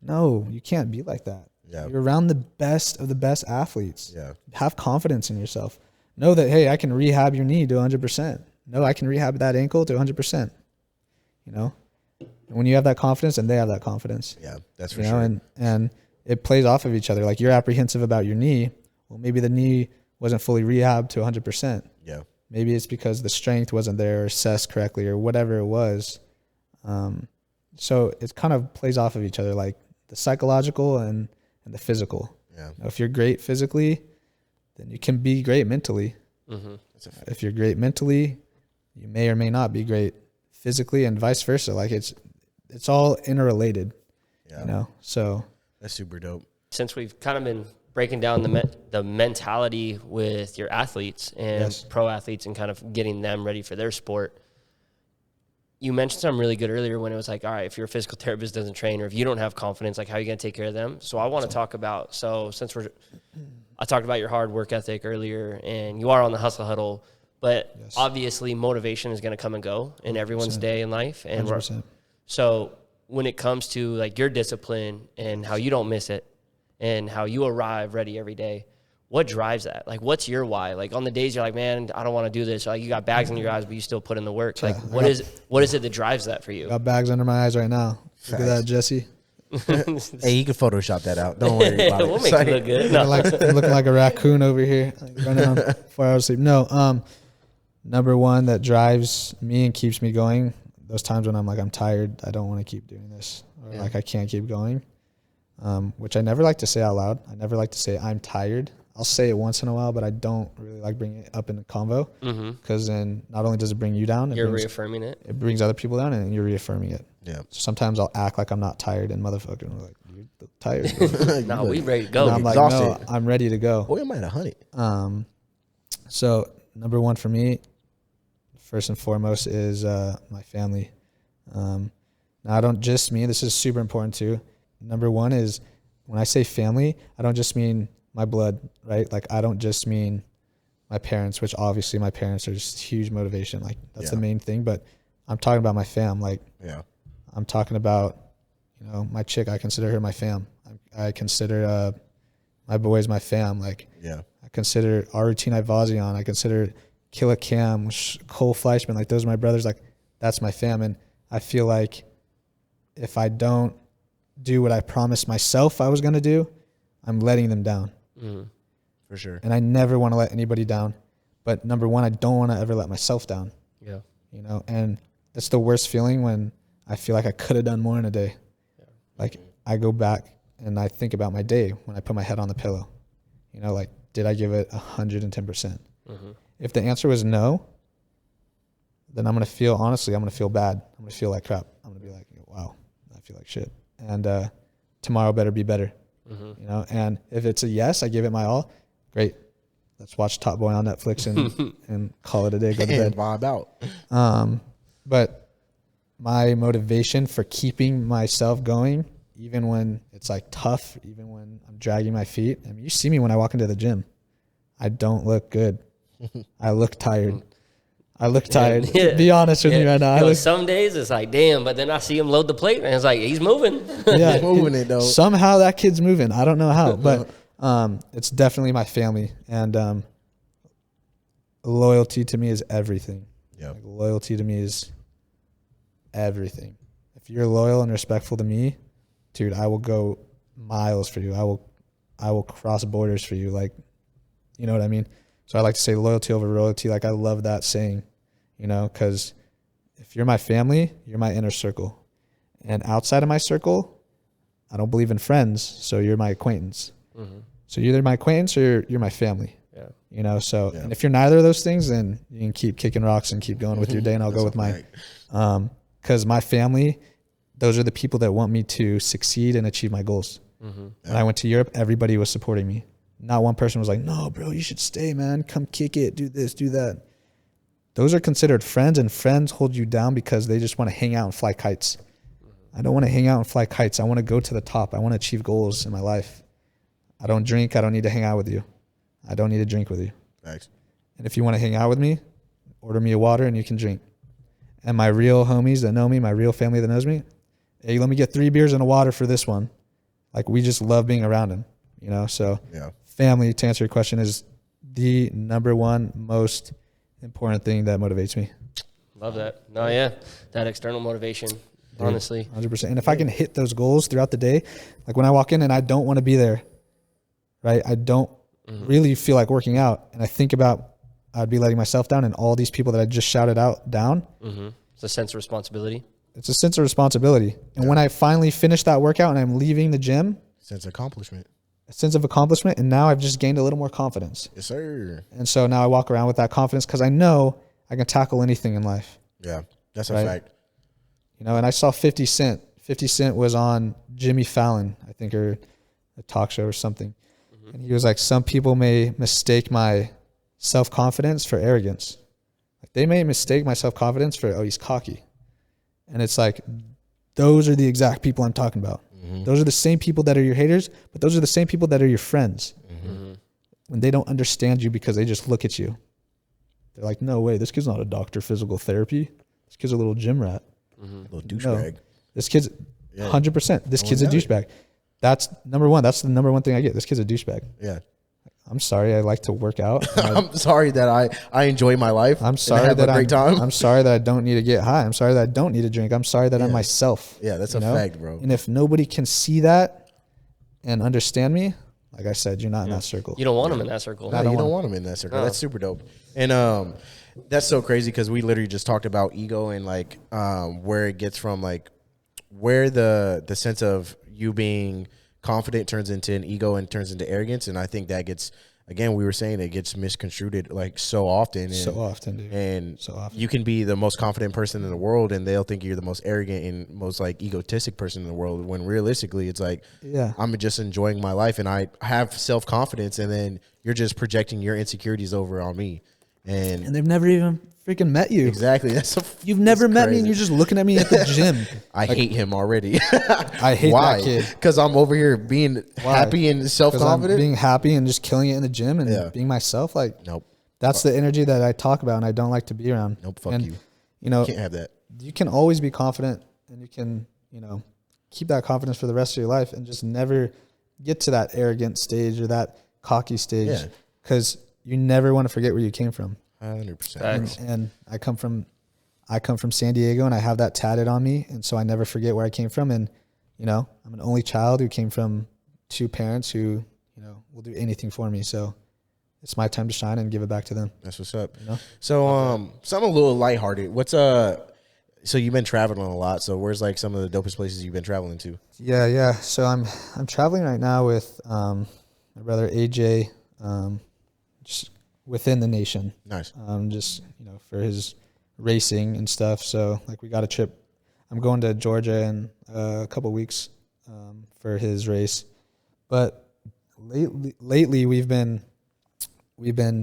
[SPEAKER 3] No, you can't be like that.
[SPEAKER 2] Yeah.
[SPEAKER 3] You're around the best of the best athletes.
[SPEAKER 2] Yeah.
[SPEAKER 3] Have confidence in yourself. Know that, hey, I can rehab your knee to 100%. No, I can rehab that ankle to 100%. You know? And when you have that confidence and they have that confidence.
[SPEAKER 2] Yeah, that's for sure.
[SPEAKER 3] And it plays off of each other. Like you're apprehensive about your knee. Well, maybe the knee wasn't fully rehabbed to 100%.
[SPEAKER 2] Yeah.
[SPEAKER 3] Maybe it's because the strength wasn't there or assessed correctly or whatever it was. So it kind of plays off of each other, like the psychological and the physical.
[SPEAKER 2] Yeah.
[SPEAKER 3] If you're great physically, then you can be great mentally.
[SPEAKER 2] Mm-hmm.
[SPEAKER 3] If you're great mentally, you may or may not be great physically and vice versa. Like it's all interrelated.
[SPEAKER 2] Yeah.
[SPEAKER 3] You know, so.
[SPEAKER 2] That's super dope.
[SPEAKER 1] Since we've kind of been breaking down the mentality with your athletes and pro athletes and kind of getting them ready for their sport, you mentioned something really good earlier when it was like, all right, if your physical therapist doesn't train or if you don't have confidence, like how are you going to take care of them? So I want to talk about, I talked about your hard work ethic earlier and you are on the Hustle Huddle, but obviously motivation is going to come and go in everyone's day in life. And so when it comes to like your discipline and how you don't miss it and how you arrive ready every day, what drives that? Like, what's your why? Like, on the days you're like, man, I don't want to do this. Like, you got bags in your eyes, but you still put in the work. Like, what is it that drives that for you?
[SPEAKER 3] Got bags under my eyes right now. Look at that, Jesse.
[SPEAKER 2] Hey, you can Photoshop that out. Don't worry about it.
[SPEAKER 1] We'll make it look good. No.
[SPEAKER 3] Looking like a raccoon over here, like running on 4 hours of sleep. No, number one that drives me and keeps me going, those times when I'm like, I'm tired, I don't want to keep doing this, or like I can't keep going, which I never like to say out loud. I never like to say I'm tired. I'll say it once in a while, but I don't really like bringing it up in the convo, because then not only does it bring you down,
[SPEAKER 1] you're reaffirming it.
[SPEAKER 3] It brings other people down, and you're reaffirming it.
[SPEAKER 2] Yeah.
[SPEAKER 3] So sometimes I'll act like I'm not tired, and motherfucker, I'm like, you're tired.
[SPEAKER 1] No, we ready to go.
[SPEAKER 3] And I'm like, no, I'm ready to go.
[SPEAKER 2] Oh, you might have 100.
[SPEAKER 3] So number one for me, first and foremost, is my family. Now, I don't just mean, this is super important too. Number one is, when I say family, I don't just mean my blood, right? Like, I don't just mean my parents, which obviously my parents are just huge motivation. Like, that's the main thing. But I'm talking about my fam. Like, I'm talking about, you know, my chick, I consider her my fam. I consider my boys my fam. Like, I consider our routine Ivazion. I consider Killa Cam, Cole Fleischman. Like, those are my brothers. Like, that's my fam. And I feel like if I don't do what I promised myself I was going to do, I'm letting them down.
[SPEAKER 2] For sure.
[SPEAKER 3] And I never want to let anybody down. But number one, I don't want to ever let myself down.
[SPEAKER 1] Yeah.
[SPEAKER 3] You know, and it's the worst feeling when I feel like I could have done more in a day. Like, I go back and I think about my day when I put my head on the pillow. You know, like, did I give it 110%? If the answer was no, then I'm going to feel, honestly, I'm going to feel bad. I'm going to feel like crap. I'm going to be like, wow, I feel like shit. And tomorrow better be better. You know, and if it's a yes, I give it my all. Great. Let's watch Top Boy on Netflix and call it a day, go to bed.
[SPEAKER 2] Vibe out.
[SPEAKER 3] But my motivation for keeping myself going, even when it's like tough, even when I'm dragging my feet. I mean, you see me when I walk into the gym. I don't look good. I look tired. Be honest with me right now.
[SPEAKER 1] You know, some days it's like, damn, but then I see him load the plate and it's like, he's moving.
[SPEAKER 2] He's moving it though.
[SPEAKER 3] Somehow that kid's moving. I don't know how, but it's definitely my family, and loyalty to me is everything. Like, loyalty to me is everything. If you're loyal and respectful to me, dude, I will go miles for you. I will cross borders for you. Like, you know what I mean? So I like to say loyalty over royalty. Like, I love that saying, you know, because if you're my family, you're my inner circle. And outside of my circle, I don't believe in friends, so you're my acquaintance. So you're either my acquaintance or you're my family. You know, so and if you're neither of those things, then you can keep kicking rocks and keep going with your day, and I'll go with mine. Because my family, those are the people that want me to succeed and achieve my goals. When I went to Europe, everybody was supporting me. Not one person was like, no, bro, you should stay, man. Come kick it. Do this, do that. Those are considered friends, and friends hold you down because they just want to hang out and fly kites. I don't want to hang out and fly kites. I want to go to the top. I want to achieve goals in my life. I don't drink. I don't need to hang out with you. I don't need to drink with you.
[SPEAKER 2] Thanks.
[SPEAKER 3] And if you want to hang out with me, order me a water and you can drink. And my real homies that know me, my real family that knows me, hey, let me get 3 beers and a water for this one. Like, we just love being around him, you know? So family, to answer your question, is the number one most important thing that motivates me.
[SPEAKER 1] Love that. No, yeah. That external motivation, honestly.
[SPEAKER 3] 100%. And if I can hit those goals throughout the day, like when I walk in and I don't want to be there, right? I don't really feel like working out. And I think about, I'd be letting myself down and all these people that I just shouted out down.
[SPEAKER 1] It's a sense of responsibility.
[SPEAKER 3] It's a sense of responsibility. And when I finally finish that workout and I'm leaving the gym,
[SPEAKER 2] sense of accomplishment.
[SPEAKER 3] A sense of accomplishment. And now I've just gained a little more confidence.
[SPEAKER 2] Yes, sir.
[SPEAKER 3] And so now I walk around with that confidence because I know I can tackle anything in life.
[SPEAKER 2] Yeah, that's a fact.
[SPEAKER 3] You know, and I saw 50 Cent. 50 Cent was on Jimmy Fallon, I think, or a talk show or something. And he was like, some people may mistake my self-confidence for arrogance. Like, they may mistake my self-confidence for, oh, he's cocky. And it's like, those are the exact people I'm talking about. Those are the same people that are your haters, but those are the same people that are your friends. When they don't understand you because they just look at you. They're like, no way, this kid's not a doctor of physical therapy. This kid's a little gym rat.
[SPEAKER 2] Little douchebag.
[SPEAKER 3] No, this kid's, 100%. This kid's a douchebag. That's number one. That's the number one thing I get. This kid's a douchebag.
[SPEAKER 2] Yeah.
[SPEAKER 3] I'm sorry. I like to work out.
[SPEAKER 2] I'm sorry that I enjoy my life.
[SPEAKER 3] I'm sorry
[SPEAKER 2] that
[SPEAKER 3] I'm sorry that I don't need to get high. I'm sorry that I don't need to drink. I'm sorry that I'm myself.
[SPEAKER 2] Yeah, that's a fact, bro.
[SPEAKER 3] And if nobody can see that and understand me, like I said, you're not in that circle.
[SPEAKER 1] You don't want them in that circle.
[SPEAKER 2] No, you don't want them in that circle. That's super dope. And that's so crazy because we literally just talked about ego and like where it gets from, like where the sense of you being confident turns into an ego and turns into arrogance. And I think that gets, again, we were saying it gets misconstrued like so often. And,
[SPEAKER 3] so often, dude.
[SPEAKER 2] And
[SPEAKER 3] so often.
[SPEAKER 2] You can be the most confident person in the world and they'll think you're the most arrogant and most like egotistic person in the world, when realistically it's like, I'm just enjoying my life and I have self-confidence, and then you're just projecting your insecurities over on me. And
[SPEAKER 3] they've never even freaking met you.
[SPEAKER 2] Exactly.
[SPEAKER 3] You've never met me and you're just looking at me at the gym.
[SPEAKER 2] I hate him already.
[SPEAKER 3] I hate that kid.
[SPEAKER 2] Because I'm over here being happy and self-confident.
[SPEAKER 3] Being happy and just killing it in the gym and being myself. Like,
[SPEAKER 2] nope.
[SPEAKER 3] That's the energy that I talk about and I don't like to be around.
[SPEAKER 2] Nope, fuck you.
[SPEAKER 3] You know,
[SPEAKER 2] you can't have that.
[SPEAKER 3] You can always be confident and you can, keep that confidence for the rest of your life and just never get to that arrogant stage or that cocky stage. Because you never want to forget where you came from.
[SPEAKER 2] 100%.
[SPEAKER 3] And I come from San Diego and I have that tatted on me. And so I never forget where I came from. And, I'm an only child who came from two parents who, will do anything for me. So it's my time to shine and give it back to them.
[SPEAKER 2] That's what's up. So, something a little lighthearted. So you've been traveling a lot. So where's like some of the dopest places you've been traveling to?
[SPEAKER 3] Yeah. So I'm traveling right now with, my brother AJ, just within the nation.
[SPEAKER 2] Nice.
[SPEAKER 3] Just, for his racing and stuff. So like we got a trip. I'm going to Georgia in a couple weeks for his race. But lately we've been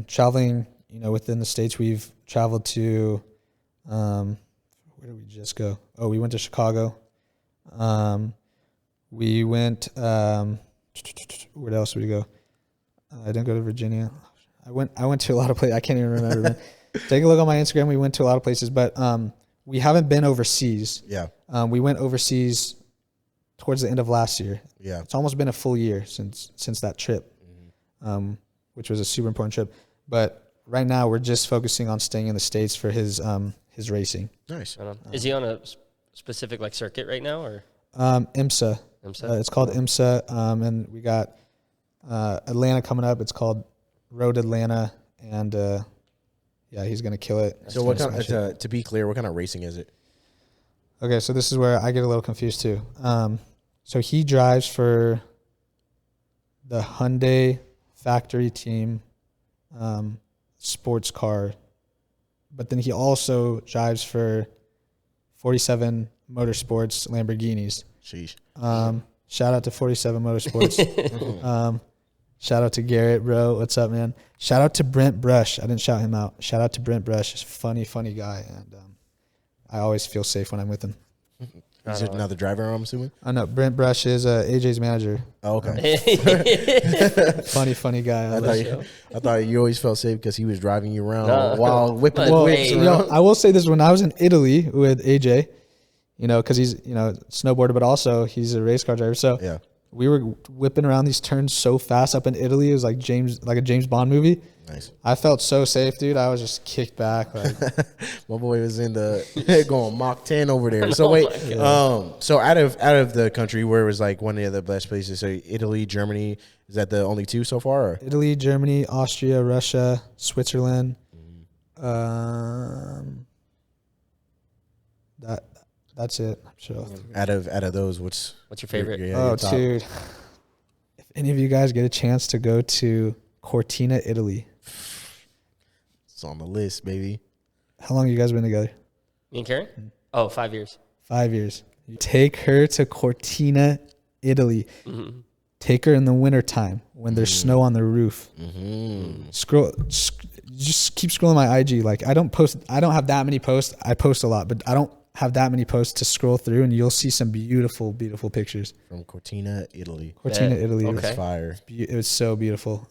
[SPEAKER 3] traveling, within the States. We've traveled to, where did we just go? Oh, we went to Chicago. We went, where else did we go? I didn't go to Virginia. I went to a lot of places. I can't even remember. Man. Take a look on my Instagram. We went to a lot of places, but we haven't been overseas.
[SPEAKER 2] Yeah.
[SPEAKER 3] We went overseas towards the end of last year.
[SPEAKER 2] Yeah.
[SPEAKER 3] It's almost been a full year since that trip, which was a super important trip. But right now we're just focusing on staying in the States for his racing.
[SPEAKER 2] Nice.
[SPEAKER 1] Is he on a specific like circuit right now, or?
[SPEAKER 3] IMSA. It's called IMSA. And we got Atlanta coming up. It's called Road Atlanta, and he's gonna kill it.
[SPEAKER 2] So what kind of, to be clear, what kind of racing is it?
[SPEAKER 3] Okay, so this is where I get a little confused too. So he drives for the Hyundai factory team sports car, but then he also drives for 47 Motorsports Lamborghinis.
[SPEAKER 2] Sheesh.
[SPEAKER 3] Shout out to 47 Motorsports. Shout out to Garrett, bro. What's up, man? Shout out to Brent Brush. I didn't shout him out. Shout out to Brent Brush. He's a funny guy, and I always feel safe when I'm with him.
[SPEAKER 2] Is it another driver, I'm assuming?
[SPEAKER 3] I know. Brent Brush is AJ's manager.
[SPEAKER 2] Oh, okay.
[SPEAKER 3] Funny guy.
[SPEAKER 2] I thought you always felt safe because he was driving you around while whipping the whips.
[SPEAKER 3] I will say this. When I was in Italy with AJ, because he's, snowboarder, but also he's a race car driver. So
[SPEAKER 2] yeah.
[SPEAKER 3] We were whipping around these turns so fast up in Italy. It was like a James Bond movie.
[SPEAKER 2] Nice.
[SPEAKER 3] I felt so safe, dude. I was just kicked back. Like
[SPEAKER 2] my boy was in the going Mach 10 over there. So wait, so out of the country, where was like one of the best places? So Italy, Germany, is that the only two so far? Or?
[SPEAKER 3] Italy, Germany, Austria, Russia, Switzerland. That's it. I'm sure.
[SPEAKER 2] Out of those, what's
[SPEAKER 1] your favorite?
[SPEAKER 3] Dude. If any of you guys get a chance to go to Cortina, Italy.
[SPEAKER 2] It's on the list, baby.
[SPEAKER 3] How long have you guys been together?
[SPEAKER 1] Me and Karen? Oh, 5 years. 5
[SPEAKER 3] years. You take her to Cortina, Italy. Mm-hmm. Take her in the wintertime when there's snow on the roof. Mm-hmm. Just keep scrolling my IG. Like I don't have that many posts. I post a lot, but I don't have that many posts to scroll through, and you'll see some beautiful, beautiful pictures
[SPEAKER 2] from Cortina, Italy.
[SPEAKER 3] Italy.
[SPEAKER 2] Okay. It was fire.
[SPEAKER 3] It was so beautiful.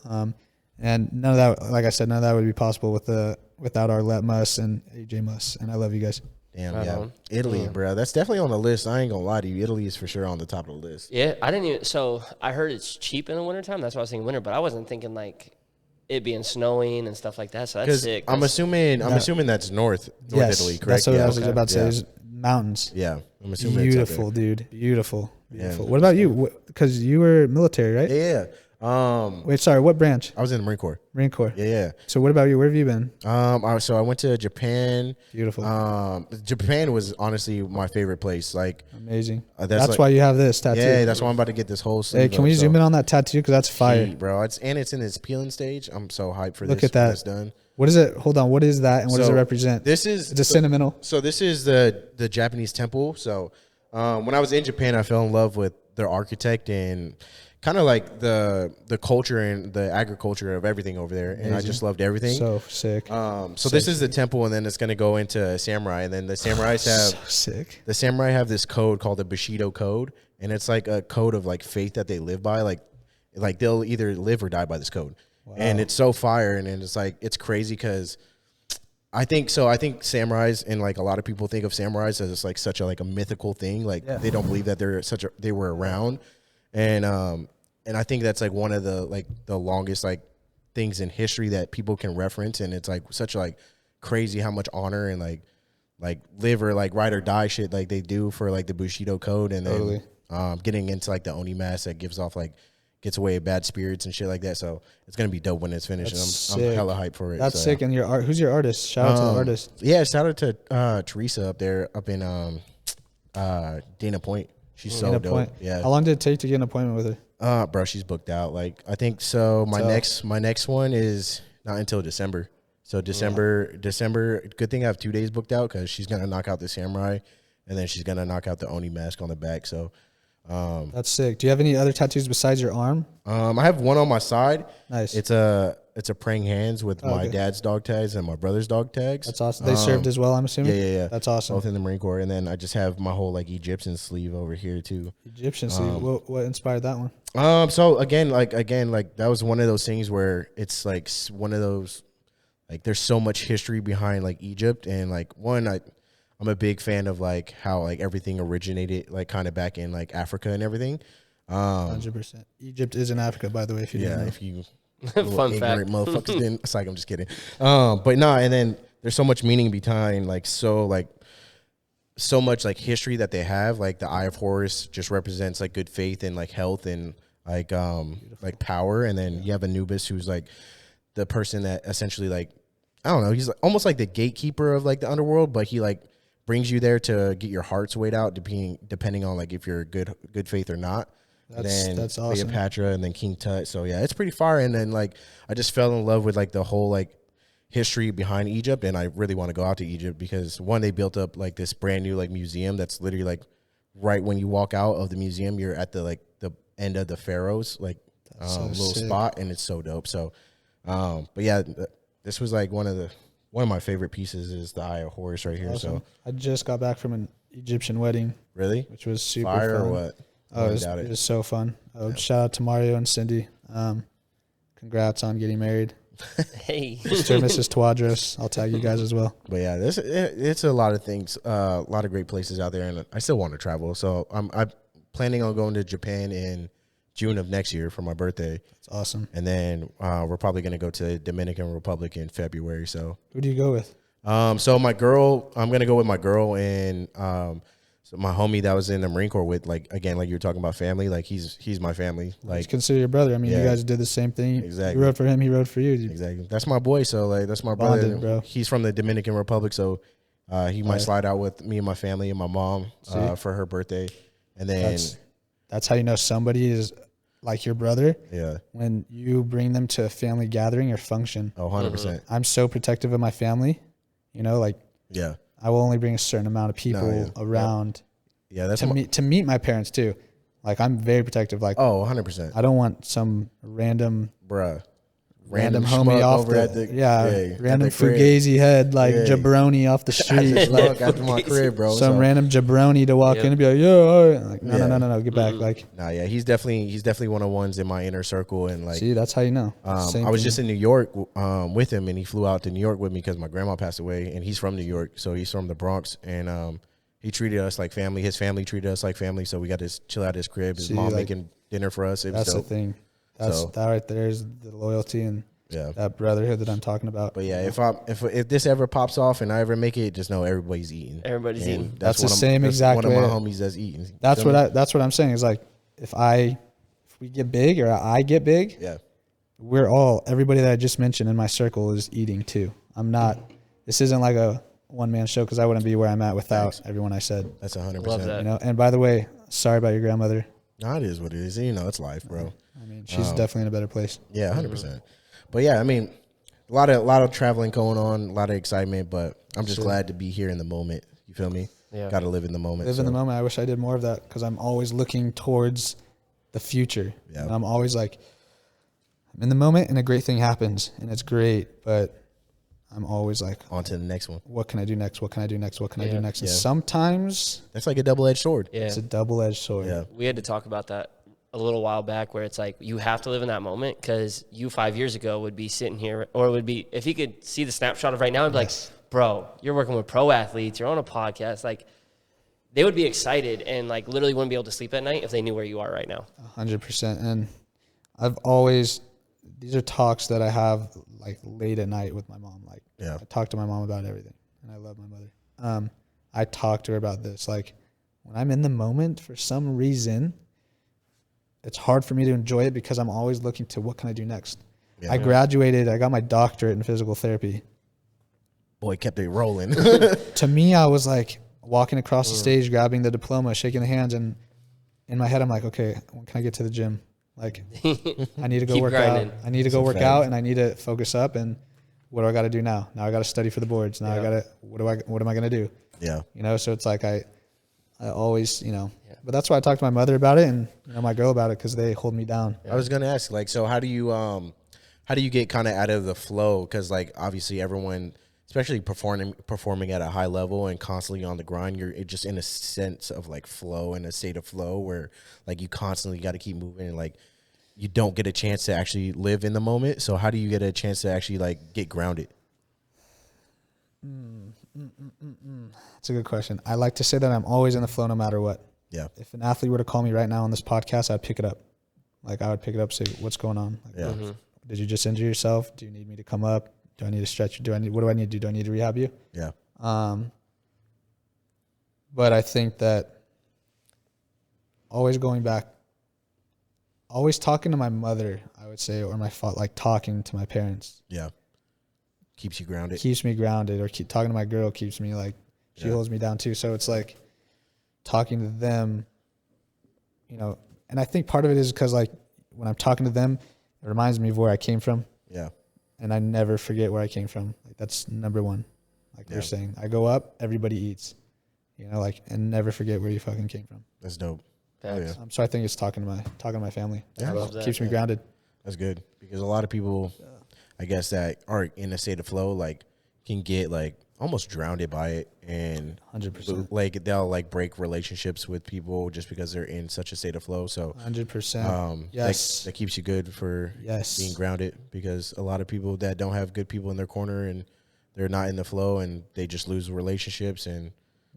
[SPEAKER 3] And none of that, like I said, none of that would be possible without our Let Muss and AJ Muss. And I love you guys.
[SPEAKER 2] Damn,
[SPEAKER 1] Right
[SPEAKER 2] yeah.
[SPEAKER 1] on.
[SPEAKER 2] Italy, bro. That's definitely on the list. I ain't gonna lie to you. Italy is for sure on the top of the list.
[SPEAKER 1] Yeah, I didn't even. So I heard it's cheap in the wintertime. That's why I was thinking winter, but I wasn't thinking like it being snowing and stuff like that. So that's sick.
[SPEAKER 2] I'm assuming that's North Italy, correct?
[SPEAKER 3] That's what I was
[SPEAKER 2] okay.
[SPEAKER 3] about to say. Is mountains.
[SPEAKER 2] Yeah, I'm assuming
[SPEAKER 3] Beautiful, dude. Beautiful.
[SPEAKER 2] Yeah,
[SPEAKER 3] What about you? Because you were military, right?
[SPEAKER 2] Yeah.
[SPEAKER 3] Wait, sorry. What branch?
[SPEAKER 2] I was in the Marine Corps.
[SPEAKER 3] Marine Corps.
[SPEAKER 2] Yeah.
[SPEAKER 3] So what about you? Where have you been?
[SPEAKER 2] So I went to Japan.
[SPEAKER 3] Beautiful.
[SPEAKER 2] Japan was honestly my favorite place. Like
[SPEAKER 3] amazing.
[SPEAKER 2] That's like,
[SPEAKER 3] why you have this tattoo.
[SPEAKER 2] Yeah, that's why I'm about to get this whole sleeve.
[SPEAKER 3] Hey, can we zoom in on that tattoo? Because that's fire,
[SPEAKER 2] bro. It's in its peeling stage. I'm so hyped for this.
[SPEAKER 3] Look at that.
[SPEAKER 2] It's done.
[SPEAKER 3] What is it? Hold on. What is that, and what does it represent?
[SPEAKER 2] It's a
[SPEAKER 3] sentimental.
[SPEAKER 2] So this is the Japanese temple. So when I was in Japan, I fell in love with their architect and kind of like the culture and the agriculture of everything over there. And I just loved everything.
[SPEAKER 3] So sick.
[SPEAKER 2] So this is the temple, and then it's going to go into samurai. And then the samurais have
[SPEAKER 3] so sick.
[SPEAKER 2] The samurai have this code called the Bushido code. And it's like a code of like faith that they live by. Like they'll either live or die by this code. Wow. And it's so fire. And it's like, it's crazy because I think samurais, and like a lot of people think of samurais as like such a mythical thing. Like they don't believe that they were around. And I think that's like one of the longest like things in history that people can reference. And it's like such like crazy how much honor and like live or like ride or die shit like they do for like the Bushido code. And then getting into like the Oni mask that gets away bad spirits and shit like that. So it's gonna be dope when it's finished. I'm hella hyped for it.
[SPEAKER 3] That's sick. And who's your artist? Shout out to the artist.
[SPEAKER 2] Yeah, shout out to Teresa up in Dana Point. She's so dope. Yeah.
[SPEAKER 3] How long did it take to get an appointment with her?
[SPEAKER 2] Bro, she's booked out. Like I think so. My next one is not until December. So December. Good thing I have 2 days booked out because she's gonna knock out the samurai, and then she's gonna knock out the Oni mask on the back. So.
[SPEAKER 3] That's sick. Do you have any other tattoos besides your arm?
[SPEAKER 2] I have one on my side.
[SPEAKER 3] Nice.
[SPEAKER 2] It's a praying hands with my dad's dog tags and my brother's dog tags.
[SPEAKER 3] That's awesome. They served as well, I'm assuming.
[SPEAKER 2] Yeah.
[SPEAKER 3] That's awesome.
[SPEAKER 2] Both in the Marine Corps, and then I just have my whole like Egyptian sleeve over here too.
[SPEAKER 3] Egyptian sleeve. What inspired that one?
[SPEAKER 2] So again, that was one of those things where it's like one of those like there's so much history behind like Egypt, and like I'm a big fan of like how like everything originated like kind of back in like Africa and everything.
[SPEAKER 3] 100%. Egypt is in Africa, by the way. If you didn't know.
[SPEAKER 2] If you
[SPEAKER 1] fun fact,
[SPEAKER 2] motherfuckers didn't. It's like I'm just kidding. But no, and then there's so much meaning behind so much like history that they have. Like the Eye of Horus just represents like good faith and like health and like like power, and then you have Anubis who's like the person that essentially like I don't know. He's like, almost like the gatekeeper of like the underworld, but he like brings you there to get your hearts weighed out, depending on like if you're good faith or not. That's awesome. Cleopatra and then King Tut. So yeah, it's pretty far. And then like I just fell in love with like the whole like history behind Egypt, and I really want to go out to Egypt because one, they built up like this brand new like museum that's literally like right when you walk out of the museum, you're at the end of the pharaohs like little spot, and it's so dope. So, but yeah, this was like one of my favorite pieces is the Eye of Horus right here.
[SPEAKER 3] Awesome.
[SPEAKER 2] So
[SPEAKER 3] I just got back from an Egyptian wedding.
[SPEAKER 2] Really?
[SPEAKER 3] Which was super
[SPEAKER 2] fire
[SPEAKER 3] fun.
[SPEAKER 2] Or what?
[SPEAKER 3] Oh, it was so fun. Shout out to Mario and Cindy. Congrats on getting married.
[SPEAKER 1] Hey.
[SPEAKER 3] Mr. and Mrs. Tawadros. I'll tag you guys as well.
[SPEAKER 2] But yeah, it's a lot of things, a lot of great places out there, and I still want to travel. So I'm planning on going to Japan in June of next year for my birthday.
[SPEAKER 3] That's awesome.
[SPEAKER 2] And then we're probably going to go to the Dominican Republic in February. So
[SPEAKER 3] who do you go with?
[SPEAKER 2] So my girl, I'm going to go with my girl and so my homie that was in the Marine Corps with, like, again, like you were talking about family, like he's my family. Like,
[SPEAKER 3] just consider your brother. I mean, you guys did the same thing.
[SPEAKER 2] Exactly.
[SPEAKER 3] You rode for him, he rode for you.
[SPEAKER 2] Exactly. That's my boy. So like, that's my
[SPEAKER 3] Bonded,
[SPEAKER 2] brother.
[SPEAKER 3] Bro.
[SPEAKER 2] He's from the Dominican Republic. So he might slide out with me and my family and my mom for her birthday. And then
[SPEAKER 3] that's how you know somebody is like your brother.
[SPEAKER 2] Yeah.
[SPEAKER 3] When you bring them to a family gathering or function.
[SPEAKER 2] Oh, 100%.
[SPEAKER 3] I'm so protective of my family. You know, like,
[SPEAKER 2] yeah,
[SPEAKER 3] I will only bring a certain amount of people around.
[SPEAKER 2] Yeah, that's
[SPEAKER 3] to meet my parents too. Like, I'm very protective. Like,
[SPEAKER 2] 100%.
[SPEAKER 3] I don't want some random random homie off random fugazi head jabroni off the street,
[SPEAKER 2] like after my crib, bro.
[SPEAKER 3] Some random jabroni to walk in and be like, like no, get back, like.
[SPEAKER 2] Nah, yeah, he's definitely one of the ones in my inner circle, and like,
[SPEAKER 3] see, that's how you know.
[SPEAKER 2] I was just in New York with him, and he flew out to New York with me because my grandma passed away, and he's from New York, so he's from the Bronx, and he treated us like family. His family treated us like family, so we got to chill at his crib. His mom making dinner for us.
[SPEAKER 3] That's the thing. That right there is the loyalty and that brotherhood that I'm talking about.
[SPEAKER 2] But yeah, if this ever pops off and I ever make it, just know everybody's eating.
[SPEAKER 1] Everybody's eating.
[SPEAKER 3] That's the same exact way.
[SPEAKER 2] One of my homies that's eating.
[SPEAKER 3] That's what I'm saying is like if we get big or I get big, everybody that I just mentioned in my circle is eating too. This isn't like a one-man show because I wouldn't be where I'm at without everyone I said.
[SPEAKER 2] That's 100%.
[SPEAKER 1] Love that.
[SPEAKER 3] You know, and by the way, sorry about your grandmother.
[SPEAKER 2] No, it is what it is. You know, it's life, bro.
[SPEAKER 3] I mean, she's definitely in a better place.
[SPEAKER 2] Yeah, 100%. But yeah, I mean, a lot of traveling going on, a lot of excitement, but I'm just glad to be here in the moment. You feel me?
[SPEAKER 1] Yeah.
[SPEAKER 2] Got to live in the moment.
[SPEAKER 3] In the moment. I wish I did more of that because I'm always looking towards the future. Yeah. And I'm always like, I'm in the moment and a great thing happens and it's great, but I'm always like,
[SPEAKER 2] on to the next one.
[SPEAKER 3] What can I do next? What can I do next? What can I do next? And sometimes
[SPEAKER 2] that's like a double-edged sword.
[SPEAKER 1] Yeah.
[SPEAKER 3] It's a double-edged sword.
[SPEAKER 2] Yeah.
[SPEAKER 1] We had to talk about that a little while back where it's like you have to live in that moment because you 5 years ago would be sitting here or would be, if he could see the snapshot of right now, he'd be like, bro, you're working with pro athletes, you're on a podcast. Like they would be excited and like literally wouldn't be able to sleep at night if they knew where you are right now.
[SPEAKER 3] 100%. And I've always, these are talks that I have like late at night with my mom. Like I talk to my mom about everything and I love my mother. I talk to her about this. Like when I'm in the moment, for some reason, it's hard for me to enjoy it because I'm always looking to what can I do next. I graduated. I got my doctorate in physical therapy.
[SPEAKER 2] Boy, kept it rolling.
[SPEAKER 3] To me, I was like walking across the stage, grabbing the diploma, shaking the hands. And in my head, I'm like, okay, when can I get to the gym? Like I need to go work out. I need to go work out and I need to focus up. And what do I got to do now? Now I got to study for the boards. Now I got to, what am I going to do?
[SPEAKER 2] Yeah.
[SPEAKER 3] You know, so it's like I always, you know, but that's why I talked to my mother about it and my girl about it because they hold me down.
[SPEAKER 2] I was going to ask, like, so how do you get kind of out of the flow? Because like obviously everyone, especially performing at a high level and constantly on the grind, you're just in a sense of like flow, in a state of flow where like you constantly got to keep moving and like you don't get a chance to actually live in the moment. So how do you get a chance to actually like get grounded?
[SPEAKER 3] That's a good question. I like to say that I'm always in the flow no matter what.
[SPEAKER 2] Yeah.
[SPEAKER 3] If an athlete were to call me right now on this podcast, I'd pick it up. Like I would pick it up, say, what's going on? Like, did you just injure yourself? Do you need me to come up? Do I need to stretch you? What do I need to do? Do I need to rehab you?
[SPEAKER 2] Yeah.
[SPEAKER 3] But I think that always going back, always talking to my mother, I would say, or my father, like talking to my parents.
[SPEAKER 2] Yeah. Keeps you grounded.
[SPEAKER 3] Keeps me grounded, or keep talking to my girl keeps me like, she holds me down too. So it's like talking to them, you know, and I think part of it is because like when I'm talking to them, it reminds me of where I came from.
[SPEAKER 2] Yeah.
[SPEAKER 3] And I never forget where I came from. Like that's number one. Like they're saying, I go up, everybody eats, you know, like, and never forget where you fucking came from.
[SPEAKER 2] That's dope.
[SPEAKER 3] Oh, yeah. So I think it's talking to my family.
[SPEAKER 2] Yeah, I love that.
[SPEAKER 3] Keeps me grounded.
[SPEAKER 2] That's good because a lot of people, I guess, that are in a state of flow, like can get like almost drowned by it, and
[SPEAKER 3] 100%.
[SPEAKER 2] Like they'll like break relationships with people just because they're in such a state of flow. So
[SPEAKER 3] 100%. Yes,
[SPEAKER 2] that keeps you good for being grounded, because a lot of people that don't have good people in their corner and they're not in the flow and they just lose relationships and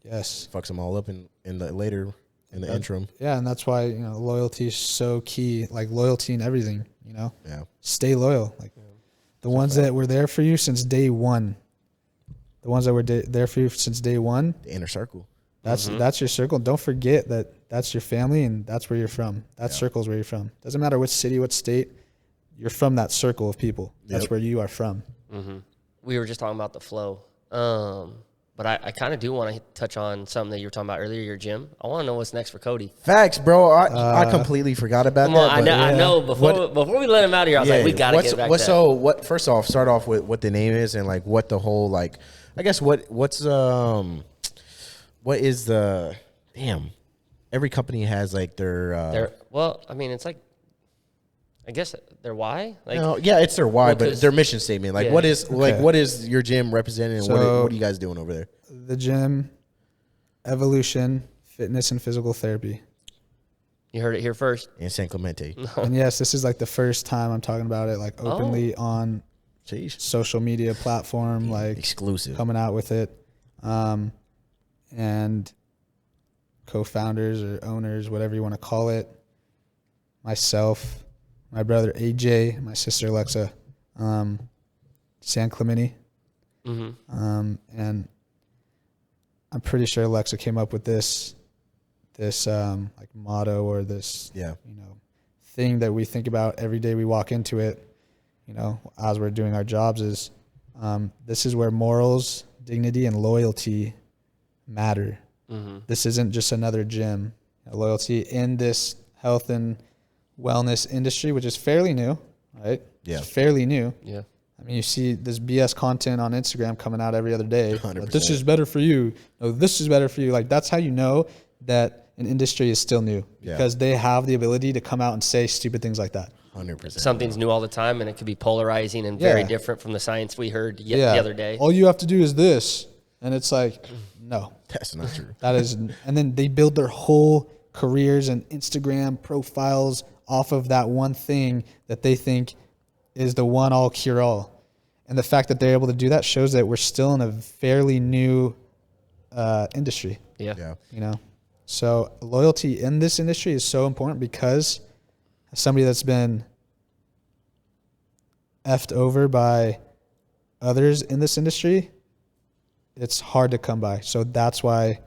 [SPEAKER 2] fucks them all up in the later. In the interim. Yeah,
[SPEAKER 3] and that's why, you know, loyalty is so key. Like loyalty in everything, you know?
[SPEAKER 2] Yeah.
[SPEAKER 3] Stay loyal. Like the ones that were there for you since day one. The ones that were there for you since day one.
[SPEAKER 2] The inner circle.
[SPEAKER 3] That's your circle. Don't forget that that's your family and that's where you're from. That circle's where you're from. Doesn't matter which city, what state, you're from that circle of people. That's where you are from.
[SPEAKER 1] Mm-hmm. We were just talking about the flow. But I kind of do want to touch on something that you were talking about earlier, your gym. I want to know what's next for Cody.
[SPEAKER 2] Facts, bro. I completely forgot about that.
[SPEAKER 1] I know. Before we let him out of here, I was like, we got to get back to that.
[SPEAKER 2] So first off, start off with what the name is and like what the whole, like, I guess what is the, damn, every company has like their well, I mean, it's like,
[SPEAKER 1] I guess their why? Like,
[SPEAKER 2] no, yeah, it's their why, but their mission statement. Like,
[SPEAKER 1] yeah.
[SPEAKER 2] what is your gym representing, and what are you guys doing over there?
[SPEAKER 3] The gym, evolution, fitness, and physical therapy.
[SPEAKER 1] You heard it here first.
[SPEAKER 2] In San Clemente.
[SPEAKER 3] And yes, this is like the first time I'm talking about it like openly on social media platform, like
[SPEAKER 2] exclusive,
[SPEAKER 3] coming out with it. And co-founders or owners, whatever you want to call it, myself, my brother AJ, my sister Alexa, San Clemente. And I'm pretty sure Alexa came up with this like motto or this thing that we think about every day we walk into it, as we're doing our jobs, is this is where morals, dignity, and loyalty matter. This isn't just another gym. Loyalty in this health and wellness industry, which is fairly new, right?
[SPEAKER 2] Yeah.
[SPEAKER 3] It's fairly new.
[SPEAKER 1] Yeah.
[SPEAKER 3] I mean, you see this BS content on Instagram coming out every other day.
[SPEAKER 2] 100%.
[SPEAKER 3] This is better for you. No, this is better for you. Like, that's how you know that an industry is still new, because they have the ability to come out and say stupid things like that.
[SPEAKER 2] 100%.
[SPEAKER 1] Something's new all the time, and it could be polarizing and very different from the science we heard the other day.
[SPEAKER 3] All you have to do is this. And it's like, no.
[SPEAKER 2] That's not true.
[SPEAKER 3] That is, and then they build their whole careers and Instagram profiles off of that one thing that they think is the one all cure all. And the fact that they're able to do that shows that we're still in a fairly new industry.
[SPEAKER 1] Yeah.
[SPEAKER 3] So loyalty in this industry is so important, because as somebody that's been effed over by others in this industry, it's hard to come by. So that's why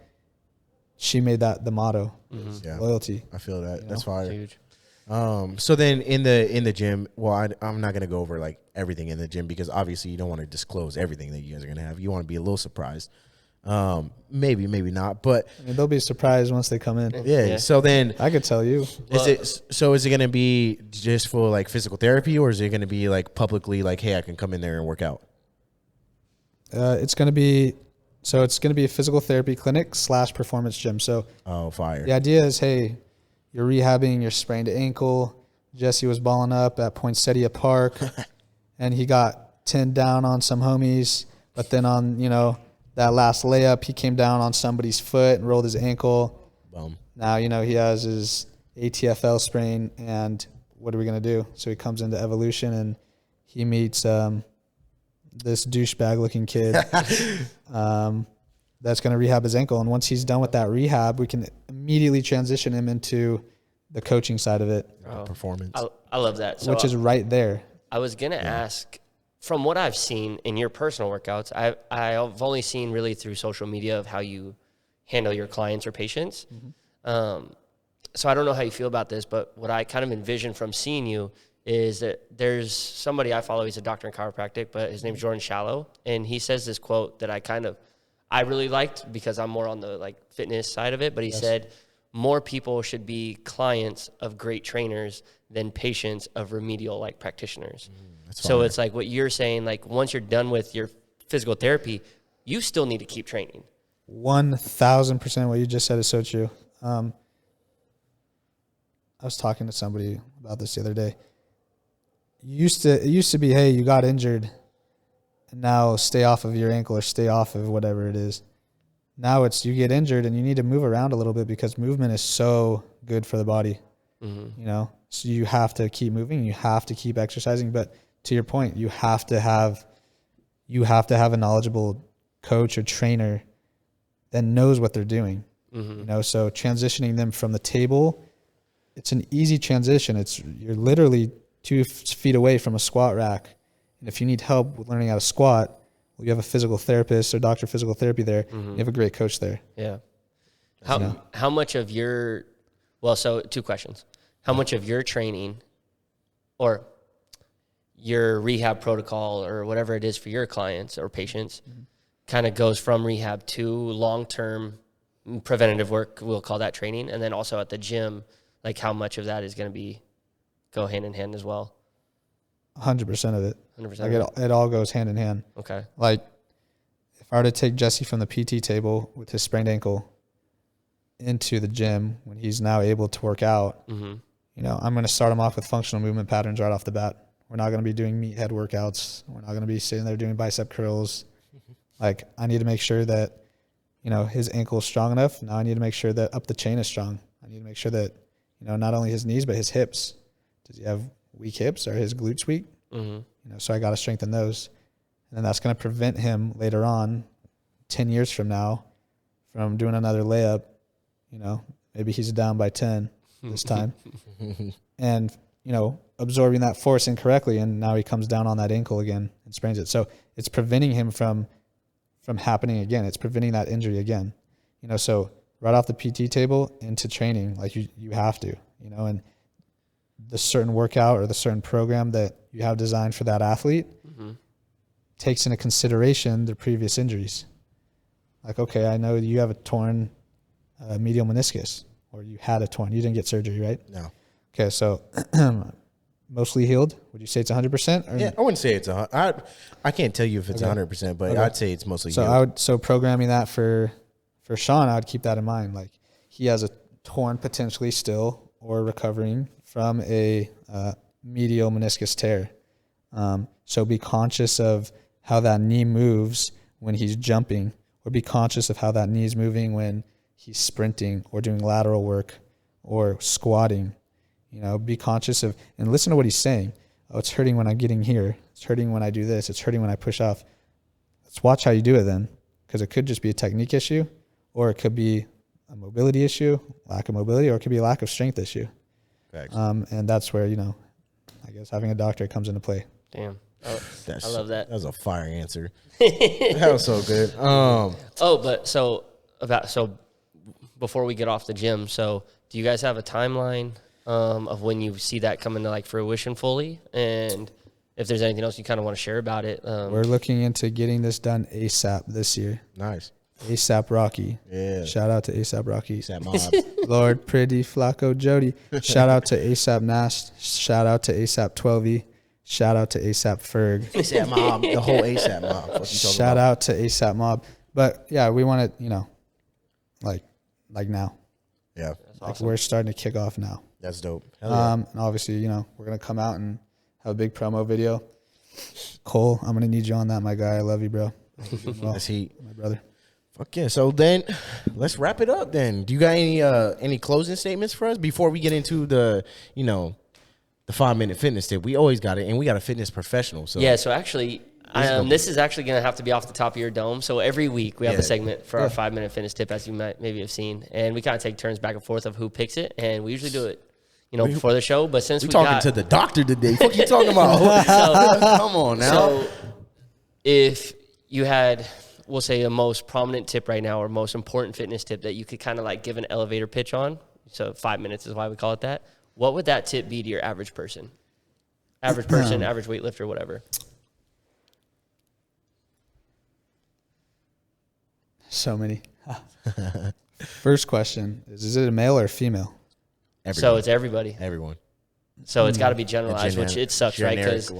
[SPEAKER 3] she made that the motto. Loyalty.
[SPEAKER 2] I feel that. That's fire.
[SPEAKER 1] Huge.
[SPEAKER 2] So then in the gym, well, I'm not going to go over like everything in the gym, because obviously you don't want to disclose everything that you guys are going to have. You want to be a little surprised. Maybe not, but
[SPEAKER 3] I mean, they'll be surprised once they come in.
[SPEAKER 2] Yeah. So then
[SPEAKER 3] I could tell you,
[SPEAKER 2] is it going to be just for like physical therapy, or is it going to be like publicly, like, hey, I can come in there and work out?
[SPEAKER 3] It's going to be a physical therapy clinic / performance gym. So
[SPEAKER 2] fire.
[SPEAKER 3] The idea is, hey, you're rehabbing your sprained ankle. Jesse was balling up at Poinsettia Park and he got 10 down on some homies, but then on, that last layup, he came down on somebody's foot and rolled his ankle.
[SPEAKER 2] Boom.
[SPEAKER 3] Now, he has his ATFL sprain, and what are we going to do? So he comes into Evolution and he meets this douchebag looking kid that's going to rehab his ankle. And once he's done with that rehab, we can immediately transition him into the coaching side of it.
[SPEAKER 2] Performance.
[SPEAKER 1] I love that. So
[SPEAKER 3] which is right there.
[SPEAKER 1] I was going to ask, from what I've seen in your personal workouts, I've only seen really through social media of how you handle your clients or patients. So I don't know how you feel about this, but what I kind of envision from seeing you is that there's somebody I follow. He's a doctor in chiropractic, but his name's Jordan Shallow. And he says this quote that I really liked, because I'm more on the like fitness side of it. But he said, more people should be clients of great trainers than patients of remedial like practitioners. So it's like what you're saying, like once you're done with your physical therapy, you still need to keep training.
[SPEAKER 3] 1,000% what you just said is so true. I was talking to somebody about this the other day. It used to be, hey, you got injured, and now stay off of your ankle or stay off of whatever it is. Now it's you get injured and you need to move around a little bit, because movement is so good for the body. So you have to keep moving, you have to keep exercising. But to your point, you have to have a knowledgeable coach or trainer that knows what they're doing. So transitioning them from the table, it's an easy transition. You're literally 2 feet away from a squat rack. And if you need help with learning how to squat, well, you have a physical therapist or doctor of physical therapy there. You have a great coach there.
[SPEAKER 1] Yeah. How much of your, so 2 questions. How much of your training or your rehab protocol or whatever it is for your clients or patients kind of goes from rehab to long-term preventative work, we'll call that training, and then also at the gym, like how much of that is going to go hand in hand as well?
[SPEAKER 3] 100% of it.
[SPEAKER 1] 100%.
[SPEAKER 3] Like it all goes hand in hand.
[SPEAKER 1] Okay.
[SPEAKER 3] Like if I were to take Jesse from the PT table with his sprained ankle into the gym when he's now able to work out, I'm going to start him off with functional movement patterns right off the bat. We're not going to be doing meathead workouts. We're not going to be sitting there doing bicep curls. Like, I need to make sure that, his ankle is strong enough. Now I need to make sure that up the chain is strong. I need to make sure that, not only his knees, but his hips. Does he have weak hips? Are his glutes weak? Mm-hmm. So I got to strengthen those. And then that's going to prevent him later on, 10 years from now, from doing another layup. Maybe he's down by 10 this time. And, absorbing that force incorrectly, and now he comes down on that ankle again and sprains it. So it's preventing him from happening again. It's preventing that injury again. So right off the PT table into training, like you have to, and the certain workout or the certain program that you have designed for that athlete takes into consideration their previous injuries. Like, okay, I know you have a torn medial meniscus, or you had a torn. You didn't get surgery, right? No. Okay, so mostly healed. Would you say it's 100%?
[SPEAKER 2] Yeah, I wouldn't say it's I can't tell you if it's 100%, but I'd say it's mostly healed.
[SPEAKER 3] So programming that for Sean, I would keep that in mind. Like, he has a torn potentially still, or recovering from a medial meniscus tear. So be conscious of how that knee moves when he's jumping, or be conscious of how that knee is moving when he's sprinting or doing lateral work or squatting. Be conscious of, and listen to what he's saying. Oh, it's hurting when I'm getting here. It's hurting when I do this. It's hurting when I push off. Let's watch how you do it then, because it could just be a technique issue, or it could be a mobility issue, lack of mobility, or it could be a lack of strength issue. Thanks. And that's where, I guess having a doctor comes into play.
[SPEAKER 1] Damn. Oh, I love that.
[SPEAKER 2] That was a fire answer. That was so good.
[SPEAKER 1] So before we get off the gym, so do you guys have a timeline of when you see that coming to fruition fully? And if there's anything else you kind of want to share about it?
[SPEAKER 3] We're looking into getting this done ASAP this year.
[SPEAKER 2] Nice.
[SPEAKER 3] ASAP Rocky.
[SPEAKER 2] Yeah.
[SPEAKER 3] Shout out to ASAP Rocky.
[SPEAKER 2] ASAP Mob.
[SPEAKER 3] Lord Pretty Flacco Jody. Shout out to ASAP Nash. Shout out to ASAP 12E. Shout out to ASAP Ferg.
[SPEAKER 2] ASAP Mob. The whole ASAP Mob.
[SPEAKER 3] Shout out to ASAP Mob. But yeah, we want it, like now.
[SPEAKER 2] Yeah.
[SPEAKER 3] Awesome. We're starting to kick off now.
[SPEAKER 2] That's dope. Hell yeah.
[SPEAKER 3] And obviously, we're going to come out and have a big promo video. Cole, I'm going to need you on that, my guy. I love you, bro.
[SPEAKER 2] That's heat.
[SPEAKER 3] My brother.
[SPEAKER 2] Fuck yeah. So then let's wrap it up then. Do you got any closing statements for us before we get into the 5-minute fitness tip? We always got it, and we got a fitness professional. So
[SPEAKER 1] yeah, so actually, this is actually going to have to be off the top of your dome. So every week we have a segment for our 5-minute fitness tip, as you might maybe have seen, and we kind of take turns back and forth of who picks it, and we usually do it, before the show. But since
[SPEAKER 2] we're talking to the doctor today, what you talking about? Come on now.
[SPEAKER 1] So if you had, we'll say, a most prominent tip right now, or most important fitness tip that you could kind of give an elevator pitch on, so 5 minutes is why we call it that, what would that tip be to your average person? Average weightlifter, whatever.
[SPEAKER 3] So many. First question is it a male or a female?
[SPEAKER 2] Everyone.
[SPEAKER 1] So it's everybody.
[SPEAKER 2] Everyone.
[SPEAKER 1] So it's got to be generalized, which it sucks, right? Because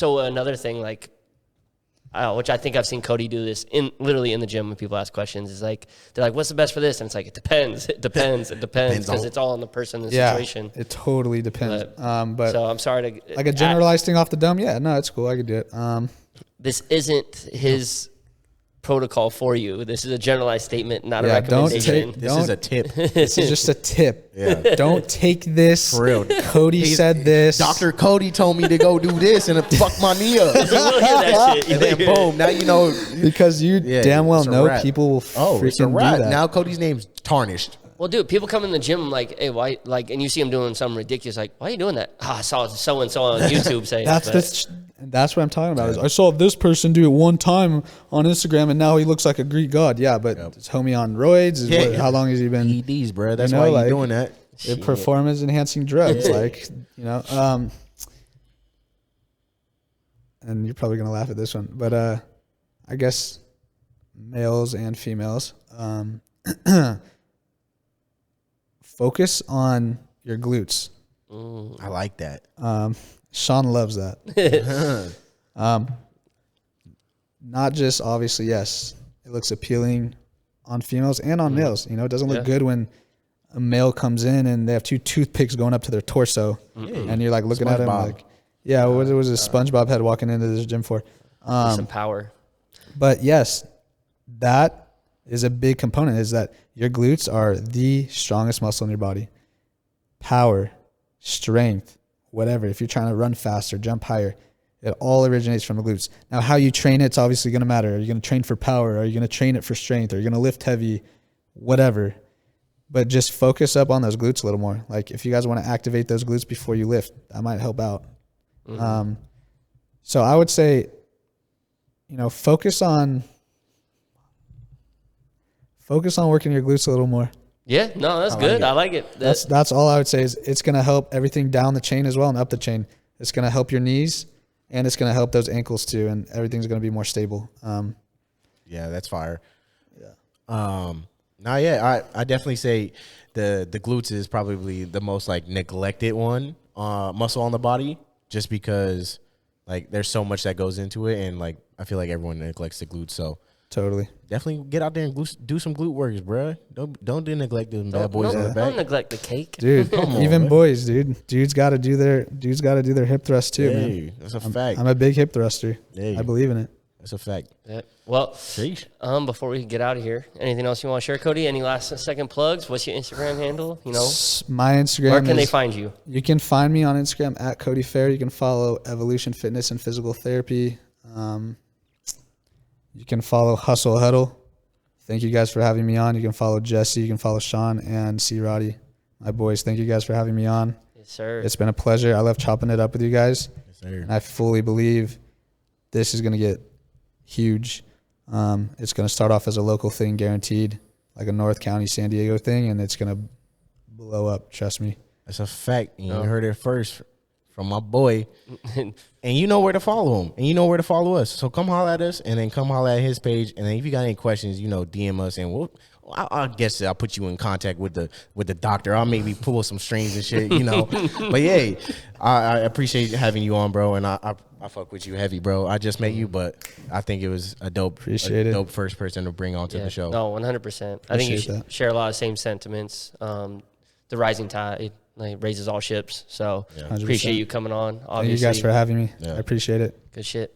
[SPEAKER 1] another thing, which I think I've seen Cody do this literally in the gym when people ask questions, is they're like, what's the best for this? And it's like, it depends, because it's all on the person and the situation.
[SPEAKER 3] It totally depends. But
[SPEAKER 1] so I'm sorry to
[SPEAKER 3] a generalized thing off the dome. Yeah, no, it's cool. I could do it.
[SPEAKER 1] This isn't his protocol for you. This is a generalized statement, not a recommendation.
[SPEAKER 2] This is a tip.
[SPEAKER 3] This is just a tip.
[SPEAKER 2] Yeah.
[SPEAKER 3] Don't take this.
[SPEAKER 2] For real.
[SPEAKER 3] Cody said this.
[SPEAKER 2] Dr. Cody told me to go do this and it fucked my knee up.
[SPEAKER 1] You will hear that shit.
[SPEAKER 2] And then boom, now you know.
[SPEAKER 3] Because you damn well know people will freaking do that.
[SPEAKER 2] Now Cody's name's tarnished.
[SPEAKER 1] Well, dude, people come in the gym hey, why? And you see him doing something ridiculous, why are you doing that? I saw so and so on YouTube saying
[SPEAKER 3] that's what I'm talking about. Is I saw this person do it one time on Instagram, and now he looks like a Greek god. Yeah, but it's homie on roids. How long has he been?
[SPEAKER 2] EDs, bro. That's why he's doing that.
[SPEAKER 3] Performance enhancing drugs, and you're probably gonna laugh at this one, but I guess males and females. Focus on your glutes.
[SPEAKER 2] I like that.
[SPEAKER 3] Sean loves that. Not just obviously, yes, it looks appealing on females and on males. It doesn't look good when a male comes in and they have 2 toothpicks going up to their torso, and you're like looking at him like, yeah, what was a SpongeBob head walking into this gym for?
[SPEAKER 1] Some power.
[SPEAKER 3] But yes, that is a big component, is that your glutes are the strongest muscle in your body. Power, strength, whatever. If you're trying to run faster, jump higher, it all originates from the glutes. Now, how you train it's obviously going to matter. Are you going to train for power? Are you going to train it for strength? Are you going to lift heavy? Whatever. But just focus up on those glutes a little more. Like if you guys want to activate those glutes before you lift, that might help out. So I would say, focus on working your glutes a little more.
[SPEAKER 1] Yeah, no, that's good. I like it.
[SPEAKER 3] That's all I would say, is it's going to help everything down the chain as well and up the chain. It's going to help your knees, and it's going to help those ankles too, and everything's going to be more stable.
[SPEAKER 2] Yeah, that's fire. Yeah. I definitely say the glutes is probably the most like neglected one muscle on the body, just because like there's so much that goes into it, and like I feel like everyone neglects the glutes. So
[SPEAKER 3] totally,
[SPEAKER 2] definitely get out there and do some glute works, bro. Don't neglect them bad boys in the back.
[SPEAKER 1] Don't neglect the cake,
[SPEAKER 3] dude. Even boys, dudes got to do their hip thrust too, man.
[SPEAKER 2] That's a fact.
[SPEAKER 3] I'm a big hip thruster. I believe in it.
[SPEAKER 2] That's a fact.
[SPEAKER 1] Yeah. Well, before we get out of here, anything else you want to share, Cody? Any last second plugs? What's your Instagram handle?
[SPEAKER 3] My Instagram.
[SPEAKER 1] Where can they find you? You
[SPEAKER 3] can find me on Instagram at Cody Farah. You can follow Evolution Fitness and Physical Therapy. You can follow Hustle Huddle. Thank you guys for having me on. You can follow Jesse. You can follow Sean and C. Roddy, my boys. Thank you guys for having me on.
[SPEAKER 1] Yes, sir.
[SPEAKER 3] It's been a pleasure. I love chopping it up with you guys.
[SPEAKER 2] Yes, sir.
[SPEAKER 3] And I fully believe this is going to get huge. It's going to start off as a local thing, guaranteed, like a North County, San Diego thing, and it's going to blow up. Trust me.
[SPEAKER 2] That's a fact. You heard it first from my boy. And you know where to follow him, and you know where to follow us. So come holler at us, and then come holler at his page. And then if you got any questions, DM us, and I guess I'll put you in contact with the doctor. I'll maybe pull some strings and shit, But yeah, I appreciate having you on, bro, and I fuck with you heavy, bro. I just met you, but I think it was a dope first person to bring onto the show.
[SPEAKER 1] No, 100%. I think you share a lot of same sentiments. The rising tide raises all ships. So appreciate you coming on. Obviously.
[SPEAKER 3] Thank you guys for having me. Yeah. I appreciate it.
[SPEAKER 1] Good shit.